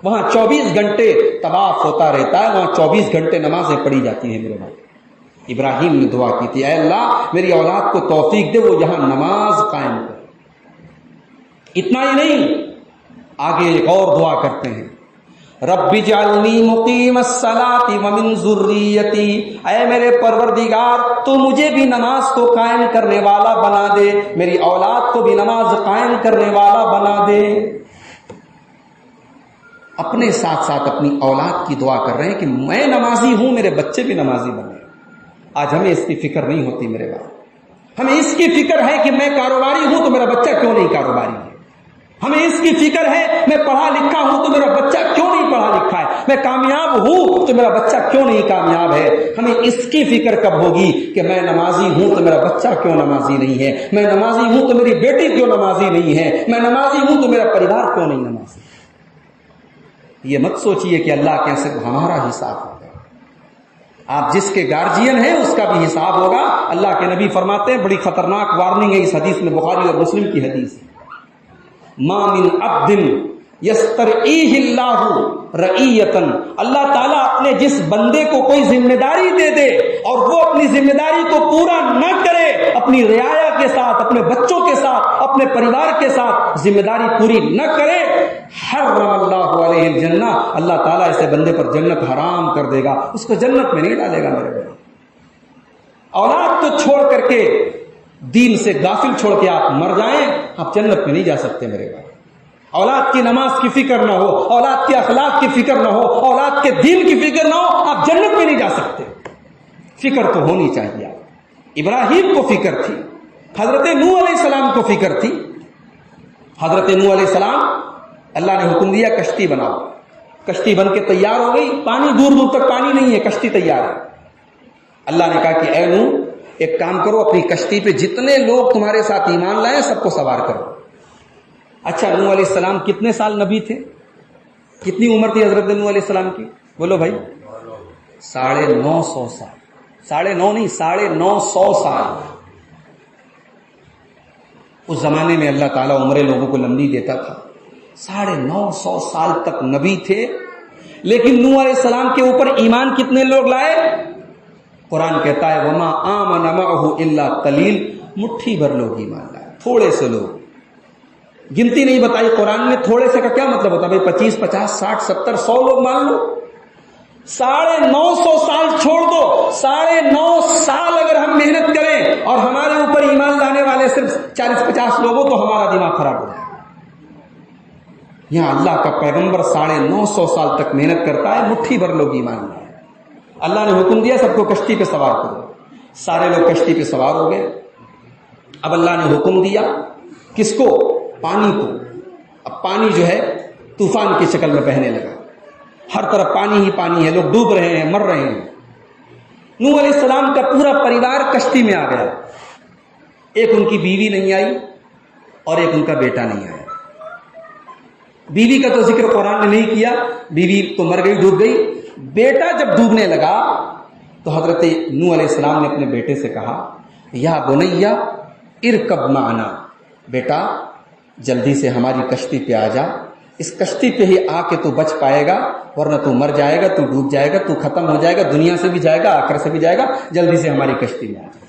وہاں 24 گھنٹے طواف ہوتا رہتا ہے, وہاں 24 گھنٹے نمازیں پڑھی جاتی ہیں. میرے بھائی, ابراہیم نے دعا کی تھی, اے اللہ میری اولاد کو توفیق دے وہ یہاں نماز قائم کرے. اتنا ہی نہیں, آگے ایک اور دعا کرتے ہیں, رب اجعلنی مقیم الصلاۃ ومن ذریتی، اے میرے پروردگار تو مجھے بھی نماز کو قائم کرنے والا بنا دے، میری اولاد کو بھی نماز قائم کرنے والا بنا دے۔ اپنے ساتھ ساتھ اپنی اولاد کی دعا کر رہے ہیں کہ میں نمازی ہوں، میرے بچے بھی نمازی بنے۔ آج ہمیں اس کی فکر نہیں ہوتی میرے بھائی، ہمیں اس کی فکر ہے کہ میں کاروباری ہوں تو میرا بچہ کیوں نہیں کاروباری ہے، ہمیں اس کی فکر ہے میں پڑھا لکھا ہوں تو میرا بچہ کیوں نہیں پڑھا لکھا ہے، میں کامیاب ہوں تو میرا بچہ کیوں نہیں کامیاب ہے۔ ہمیں اس کی فکر کب ہوگی کہ میں نمازی ہوں تو میرا بچہ کیوں نمازی نہیں ہے، میں نمازی ہوں تو میری بیٹی کیوں نمازی نہیں ہے، میں نمازی ہوں تو میرا پریوار کیوں نہیں نمازی۔ یہ مت سوچئے کہ اللہ کے صرف ہمارا حساب ہوگا، آپ جس کے گارجین ہیں اس کا بھی حساب ہوگا۔ اللہ کے نبی فرماتے ہیں، بڑی خطرناک وارننگ ہے اس حدیث میں، بخاری اور مسلم کی حدیث ہے، ما من عبد یسترعیہ اللہ رعیۃ، اللہ تعالیٰ اپنے جس بندے کو کوئی ذمہ داری دے دے اور وہ اپنی ذمہ داری کو پورا نہ کرے، اپنی رعایا کے ساتھ، اپنے بچوں کے ساتھ، اپنے پریوار کے ساتھ ذمہ داری پوری نہ کرے، حرم اللہ علیہ الجنہ، اللہ تعالیٰ ایسے بندے پر جنت حرام کر دے گا، اس کو جنت میں نہیں ڈالے گا۔ میرے بھائی، اولاد تو چھوڑ کر کے، دین سے غافل چھوڑ کے آپ مر جائیں، آپ جنت میں نہیں جا سکتے میرے بھائی۔ اولاد کی نماز کی فکر نہ ہو، اولاد کے اخلاق کی فکر نہ ہو، اولاد کے دین کی فکر نہ ہو، آپ جنت میں نہیں جا سکتے۔ فکر تو ہونی چاہیے۔ ابراہیم کو فکر تھی، حضرت نوح علیہ السلام کو فکر تھی۔ حضرت نوح علیہ السلام، اللہ نے حکم دیا کشتی بناؤ، کشتی بن کے تیار ہو گئی، پانی دور دور تک پانی نہیں ہے، کشتی تیار ہے۔ اللہ نے کہا کہ اے نوح، ایک کام کرو، اپنی کشتی پہ جتنے لوگ تمہارے ساتھ ایمان لائے سب کو سوار کرو۔ اچھا، نوح علیہ السلام کتنے سال نبی تھے؟ کتنی عمر تھی حضرت نوح علیہ السلام کی؟ بولو بھائی، 950 سال۔ 9.5 نہیں، 950 سال۔ اس زمانے میں اللہ تعالیٰ عمریں لوگوں کو لمبی دیتا تھا، 950 سال تک نبی تھے، لیکن نوح علیہ السلام کے اوپر ایمان کتنے لوگ لائے؟ قرآن کہتا ہے وما آمن معه الا قلیل، مٹھی بھر لوگ ایمان لائے، تھوڑے سے لوگ، گنتی نہیں بتائی قرآن میں۔ تھوڑے سے کا کیا مطلب ہوتا ہے بھائی؟ 25 50 60 70 100 لوگ مان لو، 950 سال چھوڑ دو، 9.5 سال اگر ہم محنت کریں اور ہمارے اوپر ایمان لانے والے صرف 40 50 لوگوں تو ہمارا دماغ خراب ہو جائے۔ یہاں اللہ کا پیغمبر 950 سال تک محنت کرتا ہے، مٹھی بھر لوگ ایمان لائے۔ اللہ نے حکم دیا سب کو کشتی پہ سوار کرو، سارے لوگ کشتی پہ سوار ہو گئے۔ اب اللہ نے حکم دیا کس کو؟ پانی کو۔ اب پانی جو ہے طوفان کی شکل میں بہنے لگا، ہر طرف پانی ہی پانی ہے، لوگ ڈوب رہے ہیں، مر رہے ہیں۔ نوح علیہ السلام کا پورا پریوار کشتی میں آ گیا، ایک ان کی بیوی نہیں آئی اور ایک ان کا بیٹا نہیں آیا۔ بیوی کا تو ذکر قرآن نے نہیں کیا، بیوی تو مر گئی، ڈوب گئی۔ بیٹا جب ڈوبنے لگا تو حضرت نوح علیہ السلام نے اپنے بیٹے سے کہا یا بنیا ارکب معنا، بیٹا جلدی سے ہماری کشتی پہ آ جا، اس کشتی پہ ہی آ کے تو بچ پائے گا، ورنہ تو مر جائے گا، تو ڈوب جائے گا، تو ختم ہو جائے گا، دنیا سے بھی جائے گا، آخرت سے بھی جائے گا، جلدی سے ہماری کشتی میں آ جا۔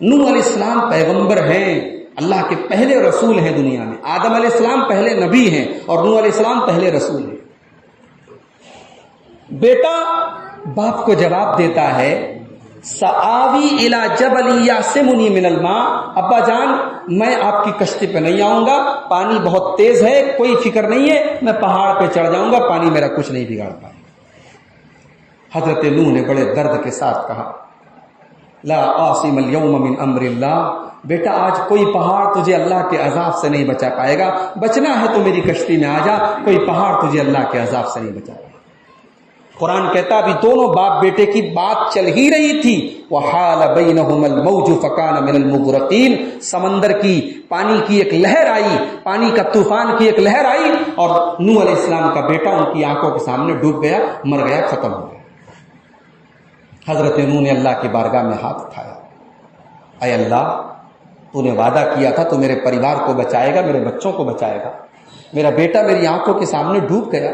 نوح علیہ السلام پیغمبر ہیں، اللہ کے پہلے رسول ہیں دنیا میں۔ آدم علیہ السلام پہلے نبی ہیں اور نوح علیہ السلام پہلے رسول ہیں۔ بیٹا باپ کو جواب دیتا ہے سآوی الی جبل یعصمنی من الماء، ابا جان میں آپ کی کشتی پہ نہیں آؤں گا، پانی بہت تیز ہے، کوئی فکر نہیں ہے، میں پہاڑ پہ چڑھ جاؤں گا، پانی میرا کچھ نہیں بگاڑ پائے۔ حضرت نوح نے بڑے درد کے ساتھ کہا لا عاصم اليوم من امر اللہ، بیٹا آج کوئی پہاڑ تجھے اللہ کے عذاب سے نہیں بچا پائے گا، بچنا ہے تو میری کشتی میں آ جا، کوئی پہاڑ تجھے اللہ کے عذاب سے نہیں بچا پائے گا۔ قرآن کہتا ابھی دونوں باپ بیٹے کی بات چل ہی رہی تھی، وحال بینہم الموج فکان من المغرقین، سمندر کی پانی کی ایک لہر آئی، پانی کا طوفان کی ایک لہر آئی اور نوح علیہ السلام کا بیٹا ان کی آنکھوں کے سامنے ڈوب گیا، مر گیا، ختم ہو گیا۔ حضرت نوح نے اللہ کی بارگاہ میں ہاتھ اٹھایا، اے اللہ تو نے وعدہ کیا تھا تو میرے پریوار کو بچائے گا، میرے بچوں کو بچائے گا، میرا بیٹا میری آنکھوں کے سامنے ڈوب گیا،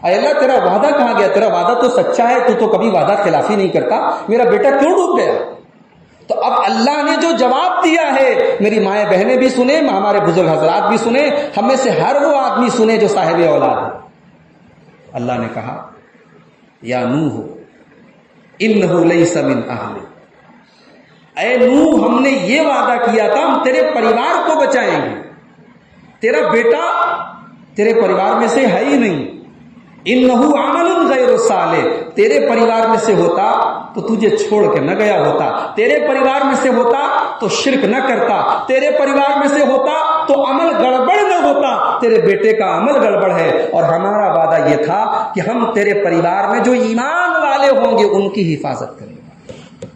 اے اللہ تیرا وعدہ کہاں گیا؟ تیرا وعدہ تو سچا ہے، تو کبھی وعدہ خلافی نہیں کرتا، میرا بیٹا کیوں ڈوب گیا؟ تو اب اللہ نے جو جواب دیا ہے میری مائیں بہنیں بھی سنیں، ہمارے بزرگ حضرات بھی سنیں، ہم میں سے ہر وہ آدمی سنے جو صاحب اولاد ہے۔ اللہ نے کہا یا نوح انہ لیس من اہلک، اے نوح ہم نے یہ وعدہ کیا تھا ہم تیرے پریوار کو بچائیں گے، تیرا بیٹا تیرے پریوار میں سے ہے ہی نہیں، انہ عمل غیر صالح، تیرے پریوار میں سے ہوتا تو تجھے چھوڑ کے نہ گیا ہوتا، تیرے پریوار میں سے ہوتا تو شرک نہ کرتا، تیرے پریوار میں سے ہوتا تو عمل گڑبڑ نہ ہوتا، تیرے بیٹے کا عمل گڑبڑ ہے، اور ہمارا وعدہ یہ تھا کہ ہم تیرے پریوار میں جو ایمان والے ہوں گے ان کی حفاظت کریں گے۔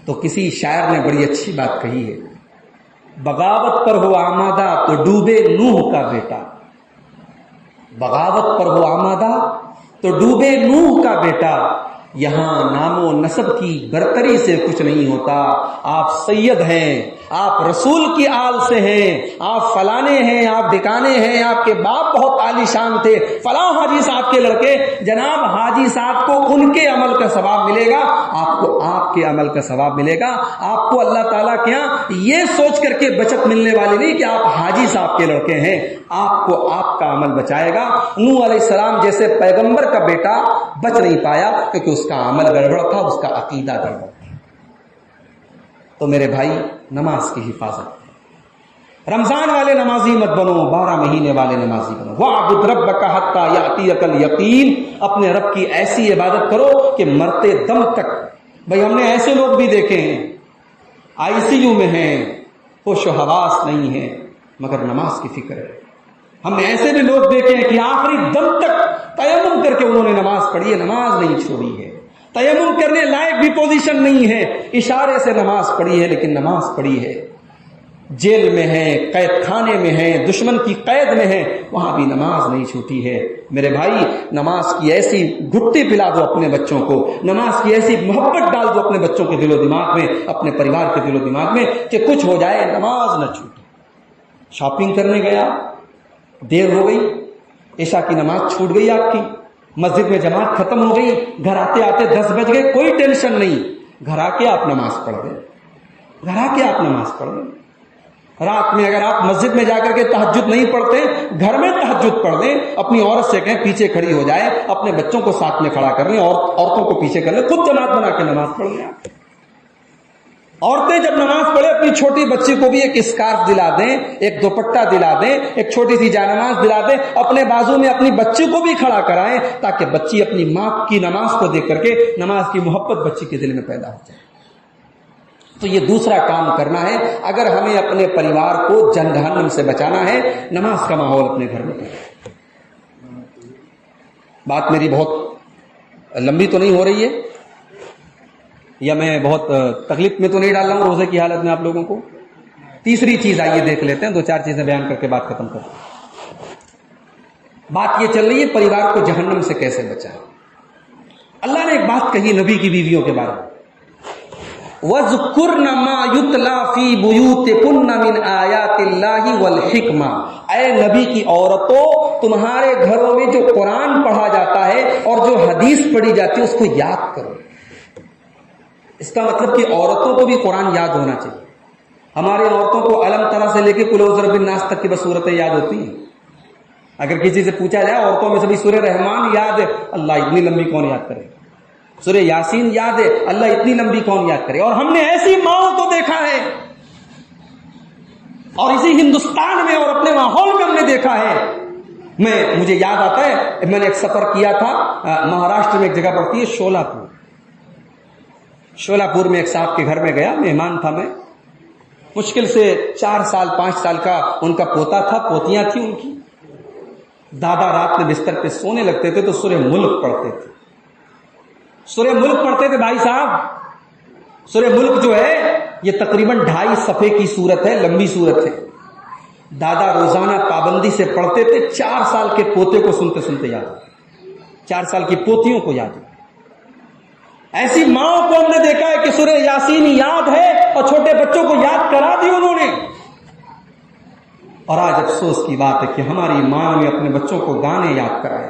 تو کسی شاعر نے بڑی اچھی بات کہی ہے، بغاوت پر ہو آمادہ تو ڈوبے نوح کا بیٹا، بغاوت پر ہو آمادہ تو ڈوبے نوح کا بیٹا، یہاں نام و نسب کی برتری سے کچھ نہیں ہوتا، آپ سید ہیں، آپ رسول کی آل سے ہیں، آپ فلانے ہیں، آپ ڈھکانے ہیں، آپ کے باپ بہت عالی شان تھے، فلاں حاجی صاحب کے لڑکے، جناب حاجی صاحب کو ان کے عمل کا ثواب ملے گا، آپ کو آپ کے عمل کا ثواب ملے گا، آپ کو اللہ تعالیٰ کے یہاں یہ سوچ کر کے بچت ملنے والی نہیں کہ آپ حاجی صاحب کے لڑکے ہیں، آپ کو آپ کا عمل بچائے گا۔ نوح علیہ السلام جیسے پیغمبر کا بیٹا بچ نہیں پایا کیونکہ اس کا عمل گڑبڑ تھا، اس کا عقیدہ گڑبڑ تھا۔ تو میرے بھائی نماز کی حفاظت، رمضان والے نمازی مت بنو، 12 مہینے والے نمازی بنو۔ وَاعْبُدْ رَبَّكَ حَتَّى يَأْتِيَكَ الْيَقِينُ، اپنے رب کی ایسی عبادت کرو کہ مرتے دم تک۔ بھائی ہم نے ایسے لوگ بھی دیکھے ہیں ICU میں ہیں، ہوش و حواس نہیں ہے مگر نماز کی فکر ہے، ہم نے ایسے بھی لوگ دیکھے ہیں کہ آخری دم تک تیمم کر کے انہوں نے نماز پڑھی ہے، نماز نہیں چھوڑی ہے، تیمم کرنے لائق بھی پوزیشن نہیں ہے، اشارے سے نماز پڑھی ہے لیکن نماز پڑھی ہے، جیل میں ہیں، قید خانے میں ہیں، دشمن کی قید میں ہیں، وہاں بھی نماز نہیں چھوٹی ہے۔ میرے بھائی نماز کی ایسی گھٹی پلا دو اپنے بچوں کو، نماز کی ایسی محبت ڈال دو اپنے بچوں کے دل و دماغ میں، اپنے پریوار کے دل و دماغ میں کہ کچھ ہو جائے نماز نہ چھوٹے۔ شاپنگ کرنے گیا، دیر ہو گئی، عشاء کی نماز چھوٹ گئی آپ کی، مسجد میں جماعت ختم ہو گئی، گھر آتے آتے 10 بج گئے، کوئی ٹینشن نہیں، گھر آ کے آپ نماز پڑھ دیں، گھر آ کے آپ نماز پڑھ دیں۔ رات میں اگر آپ مسجد میں جا کر کے تہجد نہیں پڑھتے، گھر میں تہجد پڑھ دیں، اپنی عورت سے کہیں پیچھے کھڑی ہو جائے، اپنے بچوں کو ساتھ میں کھڑا کر لیں، اور عورتوں کو پیچھے کر لیں، خود جماعت بنا کے نماز پڑھ لیں۔ عورتیں جب نماز پڑھے اپنی چھوٹی بچی کو بھی ایک اسکارف دلا دیں، ایک دوپٹہ دلا دیں، ایک چھوٹی سی جانماز دلا دیں، اپنے بازو میں اپنی بچی کو بھی کھڑا کرائیں تاکہ بچی اپنی ماں کی نماز کو دیکھ کر کے نماز کی محبت بچی کے دل میں پیدا ہو جائے۔ تو یہ دوسرا کام کرنا ہے اگر ہمیں اپنے پریوار کو جہنم سے بچانا ہے، نماز کا ماحول اپنے گھر میں کریں۔ بات میری بہت لمبی تو نہیں ہو رہی ہے، یا میں بہت تکلیف میں تو نہیں ڈال رہا ہوں روزے کی حالت میں آپ لوگوں کو؟ تیسری چیز آئیے دیکھ لیتے ہیں، 2-4 چیزیں بیان کر کے بات ختم کرتے ہیں۔ بات یہ چل رہی ہے پریوار کو جہنم سے کیسے بچائیں۔ اللہ نے ایک بات کہی نبی کی بیویوں کے بارے میں، وَاذْكُرْنَ مَا يُتْلَى فِي بُيُوتِكُنَّ مِنْ آيَاتِ اللَّهِ وَالْحِكْمَةِ، اے نبی کی عورتوں تمہارے گھروں میں جو قرآن پڑھا جاتا ہے اور جو حدیث پڑھی جاتی ہے اس کو یاد کرو۔ اس کا مطلب کہ عورتوں کو بھی قرآن یاد ہونا چاہیے۔ ہماری عورتوں کو علم طرح سے لے کے قل اعوذ برب الناس تک کی بس صورتیں یاد ہوتی ہیں۔ اگر کسی سے پوچھا جائے عورتوں میں سے بھی سورہ رحمان یاد ہے، اللہ اتنی لمبی کون یاد کرے، سورہ یاسین یاد ہے، اللہ اتنی لمبی کون یاد کرے۔ اور ہم نے ایسی ماؤں کو دیکھا ہے، اور اسی ہندوستان میں اور اپنے ماحول میں ہم نے دیکھا ہے۔ مجھے یاد آتا ہے میں نے ایک سفر کیا تھا مہاراشٹر میں، ایک جگہ پڑتی ہے شولاپور میں ایک صاحب کے گھر میں گیا، مہمان تھا میں، مشکل سے 4 سال 5 سال کا ان کا پوتا تھا، پوتیاں تھیں ان کی۔ دادا رات میں بستر پہ سونے لگتے تھے تو سورہ ملک پڑھتے تھے، سورہ ملک پڑھتے تھے بھائی صاحب۔ سورہ ملک جو ہے یہ تقریباً 2.5 صفحے کی سورت ہے، لمبی سورت ہے۔ دادا روزانہ پابندی سے پڑھتے تھے، 4 سال کے پوتے کو سنتے سنتے یاد، 4 سال کی پوتیوں کو یاد۔ ایسی ماں کو ہم نے دیکھا ہے کہ سورہ یاسین یاد ہے اور چھوٹے بچوں کو یاد کرا دی انہوں نے۔ اور آج افسوس کی بات ہے کہ ہماری ماں نے اپنے بچوں کو گانے یاد کرائے،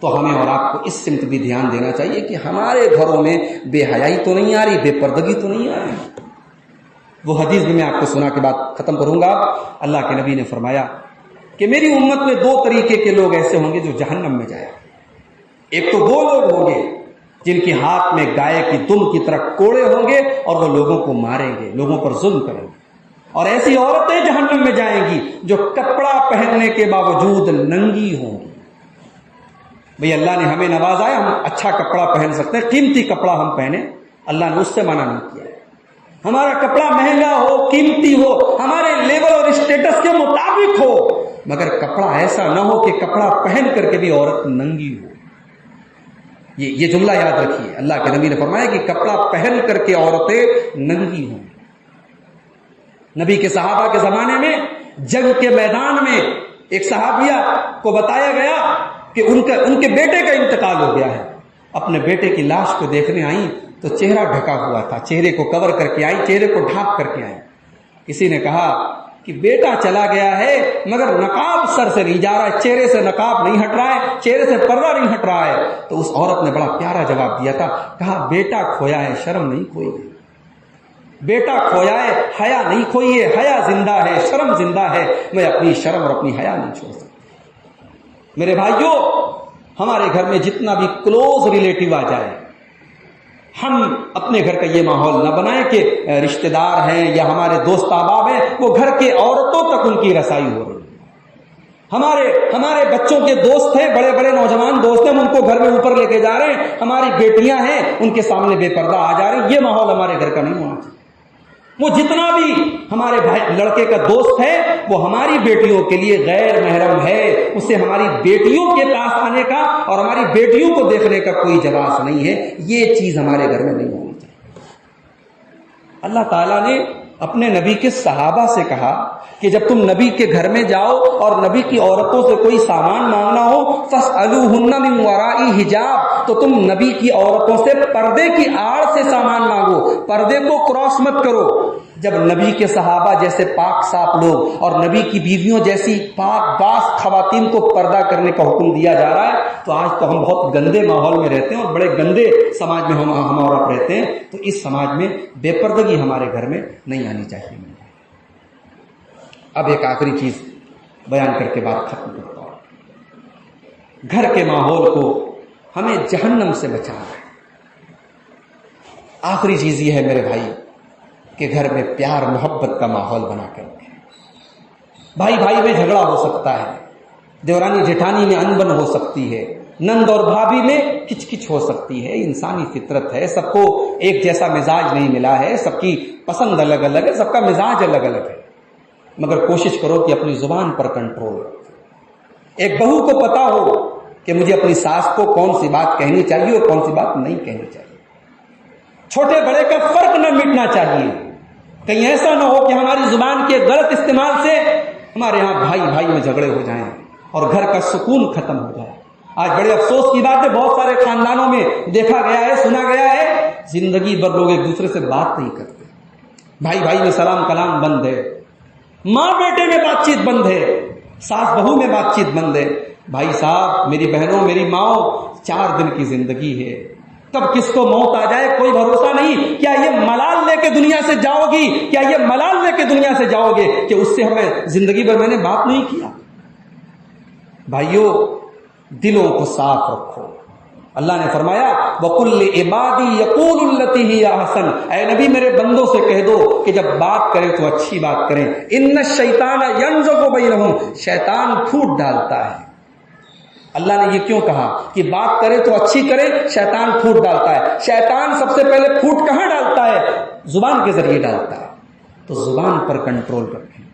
تو ہمیں اور آپ کو اس سمت بھی دھیان دینا چاہیے کہ ہمارے گھروں میں بے حیائی تو نہیں آ رہی، بے پردگی تو نہیں آ رہی۔ وہ حدیث بھی میں آپ کو سنا کے بعد ختم کروں گا۔ اللہ کے نبی نے فرمایا کہ میری امت میں 2 طریقے کے لوگ ایسے ہوں گے جو جہنم میں جائیں۔ ایک تو وہ لوگ ہوں گے جن کے ہاتھ میں گائے کی دم کی طرح کوڑے ہوں گے اور وہ لوگوں کو ماریں گے، لوگوں پر ظلم کریں گے۔ اور ایسی عورتیں جہنم میں جائیں گی جو کپڑا پہننے کے باوجود ننگی ہوں گی۔ بھئی اللہ نے ہمیں نوازا ہے، ہم اچھا کپڑا پہن سکتے ہیں، قیمتی کپڑا ہم پہنیں، اللہ نے اس سے منع نہیں کیا ہے۔ ہمارا کپڑا مہنگا ہو، قیمتی ہو، ہمارے لیول اور اسٹیٹس کے مطابق ہو، مگر کپڑا ایسا نہ ہو کہ کپڑا پہن کر کے بھی عورت ننگی ہو۔ یہ جملہ یاد رکھیے، اللہ کے نبی نے فرمایا کہ کپڑا پہن کر کے عورتیں ننگی ہوں۔ نبی کے صحابہ کے زمانے میں جنگ کے میدان میں ایک صحابیہ کو بتایا گیا کہ ان کے بیٹے کا انتقال ہو گیا ہے۔ اپنے بیٹے کی لاش کو دیکھنے آئیں تو چہرہ ڈھکا ہوا تھا، چہرے کو کور کر کے آئی، چہرے کو ڈھانپ کر کے آئی۔ کسی نے کہا کہ بیٹا چلا گیا ہے مگر نقاب سر سے نہیں جا رہا ہے، چہرے سے نقاب نہیں ہٹ رہا ہے، چہرے سے پردہ نہیں ہٹ رہا ہے۔ تو اس عورت نے بڑا پیارا جواب دیا تھا، کہا بیٹا کھویا ہے، شرم نہیں کھوئی ہے، بیٹا کھویا ہے، حیا نہیں کھوئی ہے، حیا زندہ ہے، شرم زندہ ہے، میں اپنی شرم اور اپنی حیا نہیں چھوڑ سکتا۔ میرے بھائیوں، ہمارے گھر میں جتنا بھی کلوز ریلیٹیو آ جائے، ہم اپنے گھر کا یہ ماحول نہ بنائیں کہ رشتہ دار ہیں یا ہمارے دوست احباب ہیں وہ گھر کے عورتوں تک ان کی رسائی ہو رہی ہے۔ ہمارے بچوں کے دوست ہیں، بڑے بڑے نوجوان دوست ہیں، ہم ان کو گھر میں اوپر لے کے جا رہے ہیں، ہماری بیٹیاں ہیں ان کے سامنے بے پردہ آ جا رہی ہیں۔ یہ ماحول ہمارے گھر کا نہیں ہونا چاہیے۔ وہ جتنا بھی ہمارے بھائی لڑکے کا دوست ہے وہ ہماری بیٹیوں کے لیے غیر محرم ہے، اسے ہماری بیٹیوں کے پاس آنے کا اور ہماری بیٹیوں کو دیکھنے کا کوئی جواز نہیں ہے۔ یہ چیز ہمارے گھر میں نہیں ہونی چاہیے۔ اللہ تعالیٰ نے اپنے نبی کے صحابہ سے کہا کہ جب تم نبی کے گھر میں جاؤ اور نبی کی عورتوں سے کوئی سامان مانگنا ہو فَاسْأَلُوهُنَّ مِنْ وَرَاءِ حِجَاب، تو تم نبی کی عورتوں سے پردے کی آڑ سے سامان مانگو، پردے کو کراس مت کرو۔ جب نبی کے صحابہ جیسے پاک صاف لوگ اور نبی کی بیویوں جیسی پاک باز خواتین کو پردہ کرنے کا حکم دیا جا رہا ہے، تو آج تو ہم بہت گندے ماحول میں رہتے ہیں اور بڑے گندے سماج میں ہم عورت رہتے ہیں، تو اس سماج میں بے پردگی ہمارے گھر میں نہیں آنی چاہیے۔ اب ایک آخری چیز بیان کر کے بات ختم کرتا ہوں۔ گھر کے ماحول کو ہمیں جہنم سے بچانا ہے۔ آخری چیز یہ ہے میرے بھائی کہ گھر میں پیار محبت کا ماحول بنا کر رکھیں۔ بھائی بھائی میں جھگڑا ہو سکتا ہے، دیورانی جیٹھانی میں انبن ہو سکتی ہے، نند اور بھابھی میں کچ کچ ہو سکتی ہے، انسانی فطرت ہے، سب کو ایک جیسا مزاج نہیں ملا ہے، سب کی پسند الگ الگ ہے، سب کا مزاج الگ الگ ہے، مگر کوشش کرو کہ اپنی زبان پر کنٹرول رکھو۔ ایک بہو کو پتا ہو کہ مجھے اپنی ساس کو کون سی بات کہنی چاہیے اور کون سی بات نہیں کہنی چاہیے۔ چھوٹے بڑے کا فرق نہ مٹنا چاہیے، کہیں ایسا نہ ہو کہ ہماری زبان کے غلط استعمال سے ہمارے ہاں بھائی بھائی میں جھگڑے ہو جائیں اور گھر کا سکون ختم ہو جائے۔ آج بڑے افسوس کی بات ہے، بہت سارے خاندانوں میں دیکھا گیا ہے، سنا گیا ہے، زندگی بھر لوگ ایک دوسرے سے بات نہیں کرتے، بھائی بھائی میں سلام کلام بند ہے، ماں بیٹے میں بات چیت بند ہے، ساس بہو میں بات چیت بند ہے۔ بھائی صاحب، میری بہنوں، میری ماؤں، 4 دن کی زندگی ہے، کب کس کو موت آ جائے کوئی بھروسہ نہیں۔ کیا یہ ملال لے کے دنیا سے جاؤ گی؟ کیا یہ ملال لے کے دنیا سے جاؤ گے کہ اس سے ہمیں زندگی بھر میں نے بات نہیں کیا؟ بھائیوں، دلوں کو صاف رکھو۔ اللہ نے فرمایا وَقُلْ لِعِبَادِي يَقُولُوا الَّتِي هِيَ أَحْسَنُ، اے نبی میرے بندوں سے کہہ دو کہ جب بات کریں تو اچھی بات کریں۔ إِنَّ الشَّيْطَانَ يَنزَغُ بَيْنَهُمْ، شیطان پھوٹ ڈالتا ہے۔ اللہ نے یہ کیوں کہا کہ بات کرے تو اچھی کرے؟ شیطان پھوٹ ڈالتا ہے۔ شیطان سب سے پہلے پھوٹ کہاں ڈالتا ہے؟ زبان کے ذریعے ڈالتا ہے۔ تو زبان پر کنٹرول رکھیں،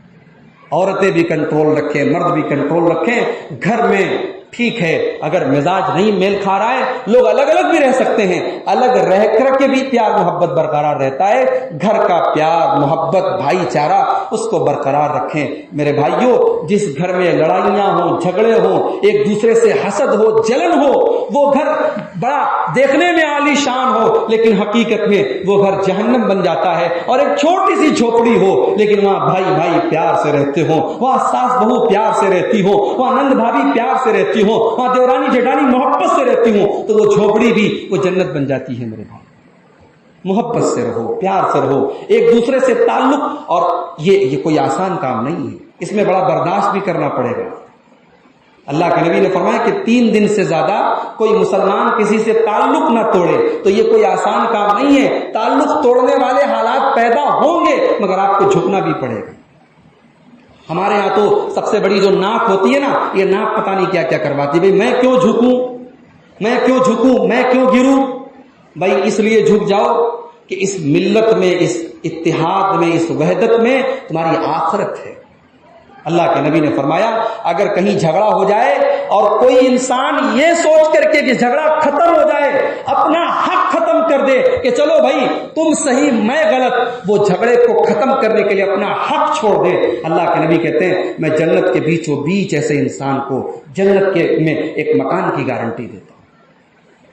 عورتیں بھی کنٹرول رکھیں، مرد بھی کنٹرول رکھیں۔ گھر میں ٹھیک ہے اگر مزاج نہیں میل کھا رہا ہے، لوگ الگ الگ بھی رہ سکتے ہیں، الگ رہ کر کے بھی پیار محبت برقرار رہتا ہے۔ گھر کا پیار محبت بھائی چارہ اس کو برقرار رکھیں۔ میرے بھائیوں، جس گھر میں لڑائیاں ہوں، جھگڑے ہوں، ایک دوسرے سے حسد ہو، جلن ہو، وہ گھر بڑا دیکھنے میں عالی شان ہو لیکن حقیقت میں وہ گھر جہنم بن جاتا ہے۔ اور ایک چھوٹی سی جھوپڑی ہو لیکن وہاں بھائی بھائی پیار سے رہتے ہوں، وہاں ساس بہو پیار سے رہتی ہو، وہاں نند بھابھی پیار سے رہتی ہو، ہوں, وہاں دیورانی جیٹھانی محبت سے رہتی ہوں, تو وہ جھوپڑی بھی وہ جنت بن جاتی ہے میرے بھائی. محبت سے رہو, پیار سے رہو, ایک دوسرے سے تعلق. اور یہ کوئی آسان کام نہیں ہے, اس میں بڑا برداشت بھی کرنا پڑے گا. اللہ کے نبی نے فرمایا کہ 3 دن سے زیادہ کوئی مسلمان کسی سے تعلق نہ توڑے, تو یہ کوئی آسان کام نہیں ہے. تعلق توڑنے والے حالات پیدا ہوں گے, مگر آپ کو جھکنا بھی پڑے گا. ہمارے ہاں تو سب سے بڑی جو ناک ہوتی ہے نا, یہ ناک پتہ نہیں کیا کیا کرواتی. بھائی میں کیوں جھکوں, میں کیوں جھکوں, میں کیوں گروں؟ بھائی اس لیے جھک جاؤ کہ اس ملت میں, اس اتحاد میں, اس وحدت میں تمہاری آخرت ہے. اللہ کے نبی نے فرمایا اگر کہیں جھگڑا ہو جائے اور کوئی انسان یہ سوچ کر کے کہ جھگڑا ختم ہو جائے, اپنا حق ختم کر دے کہ چلو بھائی تم صحیح میں غلط, وہ جھگڑے کو ختم کرنے کے لیے اپنا حق چھوڑ دے, اللہ کے نبی کہتے ہیں میں جنت کے بیچوں بیچ ایسے انسان کو جنت کے میں ایک مکان کی گارنٹی دیتا ہوں.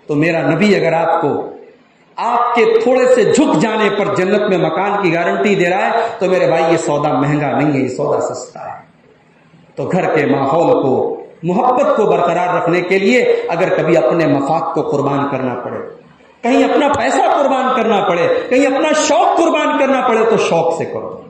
تو میرا نبی اگر آپ کو آپ کے تھوڑے سے جھک جانے پر جنت میں مکان کی گارنٹی دے رہا ہے, تو میرے بھائی یہ سودا مہنگا نہیں ہے, یہ سودا سستا ہے. تو گھر کے ماحول کو, محبت کو برقرار رکھنے کے لیے اگر کبھی اپنے مفاد کو قربان کرنا پڑے, کہیں اپنا پیسہ قربان کرنا پڑے, کہیں اپنا شوق قربان کرنا پڑے, تو شوق سے کرو.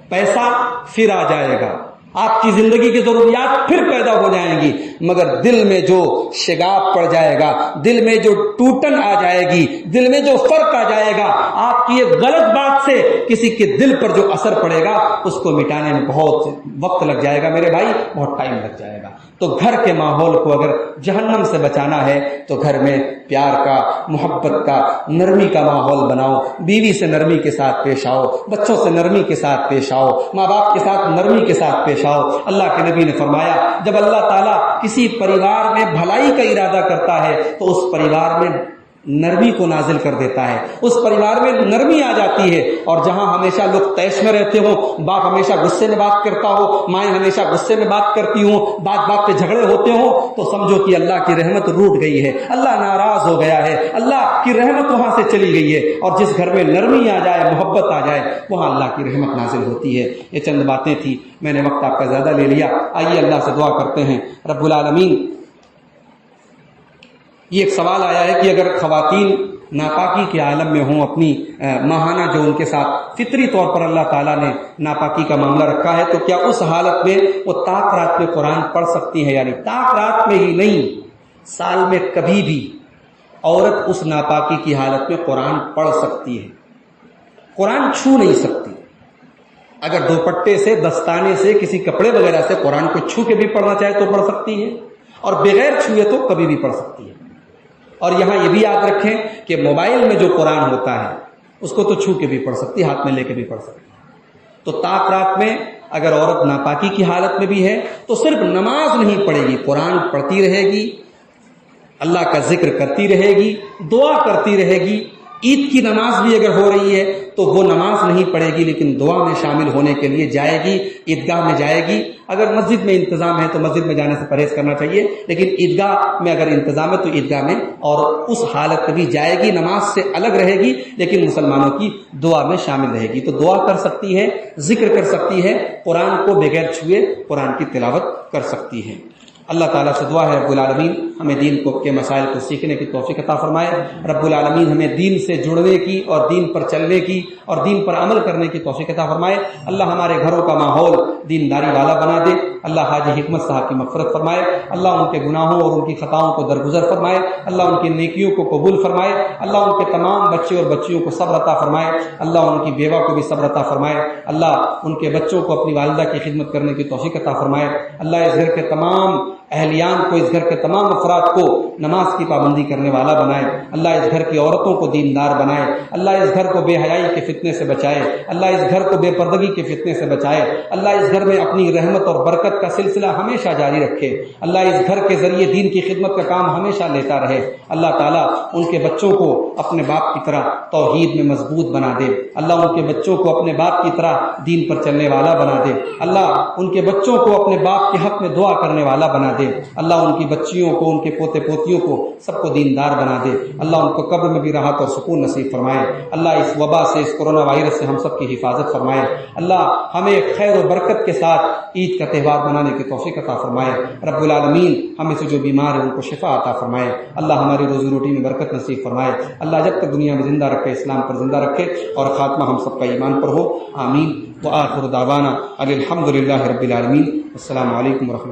پیسہ پھر آ جائے گا, آپ کی زندگی کی ضروریات پھر پیدا ہو جائیں گی, مگر دل میں جو شگاف پڑ جائے گا, دل میں جو ٹوٹن آ جائے گی, دل میں جو فرق آ جائے گا, آپ کی ایک غلط بات سے کسی کے دل پر جو اثر پڑے گا, اس کو مٹانے میں بہت وقت لگ جائے گا میرے بھائی, بہت ٹائم لگ جائے گا. تو گھر کے ماحول کو اگر جہنم سے بچانا ہے تو گھر میں پیار کا, محبت کا, نرمی کا ماحول بناؤ. بیوی سے نرمی کے ساتھ پیش آؤ, بچوں سے نرمی کے ساتھ پیش آؤ, ماں باپ کے ساتھ نرمی کے ساتھ پیش آؤ. اللہ کے نبی نے فرمایا جب اللہ تعالیٰ کسی پریوار میں بھلائی کا ارادہ کرتا ہے تو اس پریوار میں نرمی کو نازل کر دیتا ہے, اس پریوار میں نرمی آ جاتی ہے. اور جہاں ہمیشہ لوگ طیش میں رہتے ہوں, باپ ہمیشہ غصے میں بات کرتا ہو, مائیں ہمیشہ غصے میں بات کرتی ہوں, بات بات پہ جھگڑے ہوتے ہوں, تو سمجھو کہ اللہ کی رحمت روٹ گئی ہے, اللہ ناراض ہو گیا ہے, اللہ کی رحمت وہاں سے چلی گئی ہے. اور جس گھر میں نرمی آ جائے, محبت آ جائے, وہاں اللہ کی رحمت نازل ہوتی ہے. یہ چند باتیں تھیں, میں نے وقت آپ کا زیادہ لے لیا. آئیے اللہ سے دعا کرتے ہیں. رب العالمین, یہ ایک سوال آیا ہے کہ اگر خواتین ناپاکی کے عالم میں ہوں, اپنی ماہانہ جو ان کے ساتھ فطری طور پر اللہ تعالیٰ نے ناپاکی کا معاملہ رکھا ہے, تو کیا اس حالت میں وہ طاق رات میں قرآن پڑھ سکتی ہیں؟ یعنی طاق رات میں ہی نہیں, سال میں کبھی بھی عورت اس ناپاکی کی حالت میں قرآن پڑھ سکتی ہے, قرآن چھو نہیں سکتی. اگر دوپٹے سے, دستانے سے, کسی کپڑے وغیرہ سے قرآن کو چھو کے بھی پڑھنا چاہے تو پڑھ سکتی ہے, اور بغیر چھوئے تو کبھی بھی پڑھ سکتی ہے. اور یہاں یہ بھی یاد رکھیں کہ موبائل میں جو قرآن ہوتا ہے اس کو تو چھو کے بھی پڑھ سکتی, ہاتھ میں لے کے بھی پڑھ سکتی. تو طاق رات میں اگر عورت ناپاکی کی حالت میں بھی ہے تو صرف نماز نہیں پڑھے گی, قرآن پڑھتی رہے گی, اللہ کا ذکر کرتی رہے گی, دعا کرتی رہے گی. عید کی نماز بھی اگر ہو رہی ہے تو وہ نماز نہیں پڑھے گی, لیکن دعا میں شامل ہونے کے لیے جائے گی, عیدگاہ میں جائے گی. اگر مسجد میں انتظام ہے تو مسجد میں جانے سے پرہیز کرنا چاہیے, لیکن عیدگاہ میں اگر انتظام ہے تو عیدگاہ میں, اور اس حالت میں بھی جائے گی, نماز سے الگ رہے گی, لیکن مسلمانوں کی دعا میں شامل رہے گی. تو دعا کر سکتی ہے, ذکر کر سکتی ہے, قرآن کو بغیر چھوئے قرآن کی تلاوت کر سکتی ہے. اللہ تعالیٰ سے دعا ہے رب العالمین ہمیں دین کو کے مسائل کو سیکھنے کی توفیق عطا فرمائے. رب العالمین ہمیں دین سے جڑنے کی اور دین پر چلنے کی اور دین پر عمل کرنے کی توفیق عطا فرمائے. اللہ ہمارے گھروں کا ماحول دینداری والا بنا دے. اللہ حاجی حکمت صاحب کی مغفرت فرمائے. اللہ ان کے گناہوں اور ان کی خطاؤں کو درگزر فرمائے. اللہ ان کی نیکیوں کو قبول فرمائے. اللہ ان کے تمام بچے اور بچیوں کو صبر عطا فرمائے. اللہ ان کی بیوہ کو بھی صبر عطا فرمائے. اللہ ان کے بچوں کو اپنی والدہ کی خدمت کرنے کی توفیق عطا فرمائے. اللہ اس گھر کے تمام اہلیان کو, اس گھر کے تمام افراد کو نماز کی پابندی کرنے والا بنائے. اللہ اس گھر کی عورتوں کو دیندار بنائے. اللہ اس گھر کو بے حیائی کے فتنے سے بچائے. اللہ اس گھر کو بے پردگی کے فتنے سے بچائے. اللہ اس گھر میں اپنی رحمت اور برکت کا سلسلہ ہمیشہ جاری رکھے. اللہ اس گھر کے ذریعے دین کی خدمت کا کام ہمیشہ لیتا رہے. اللہ تعالیٰ ان کے بچوں کو اپنے باپ کی طرح توحید میں مضبوط بنا دے. اللہ ان کے بچوں کو اپنے باپ کی طرح دین پر چلنے والا بنا دے. اللہ ان کے بچوں کو اپنے باپ کے حق میں دعا کرنے والا بنا دے. دے، اللہ ان کی بچیوں کو، ان کے پوتے پوتیوں کو سب کو دیندار بنا دے، اللہ ان کو قبر میں بھی راحت اور سکون نصیب فرمائے، اللہ اس وبا سے، اس کورونا وائرس سے ہم سب کی حفاظت فرمائے، اللہ ہمیں خیر و برکت کے ساتھ عید کا تہوار منانے کی توفیق عطا فرمائے، رب العالمین ہمیں سے جو بیمار ہیں ان کو شفا عطا فرمائے، اللہ ہماری روزی روٹی میں برکت نصیب فرمائے، اللہ جب تک دنیا میں زندہ رکھے اسلام پر زندہ رکھے اور خاتمہ ہم سب کا ایمان پر ہو، آمین۔ وآخر دعوانا الحمد للہ رب العالمین۔ السلام علیکم ورحمۃ اللہ۔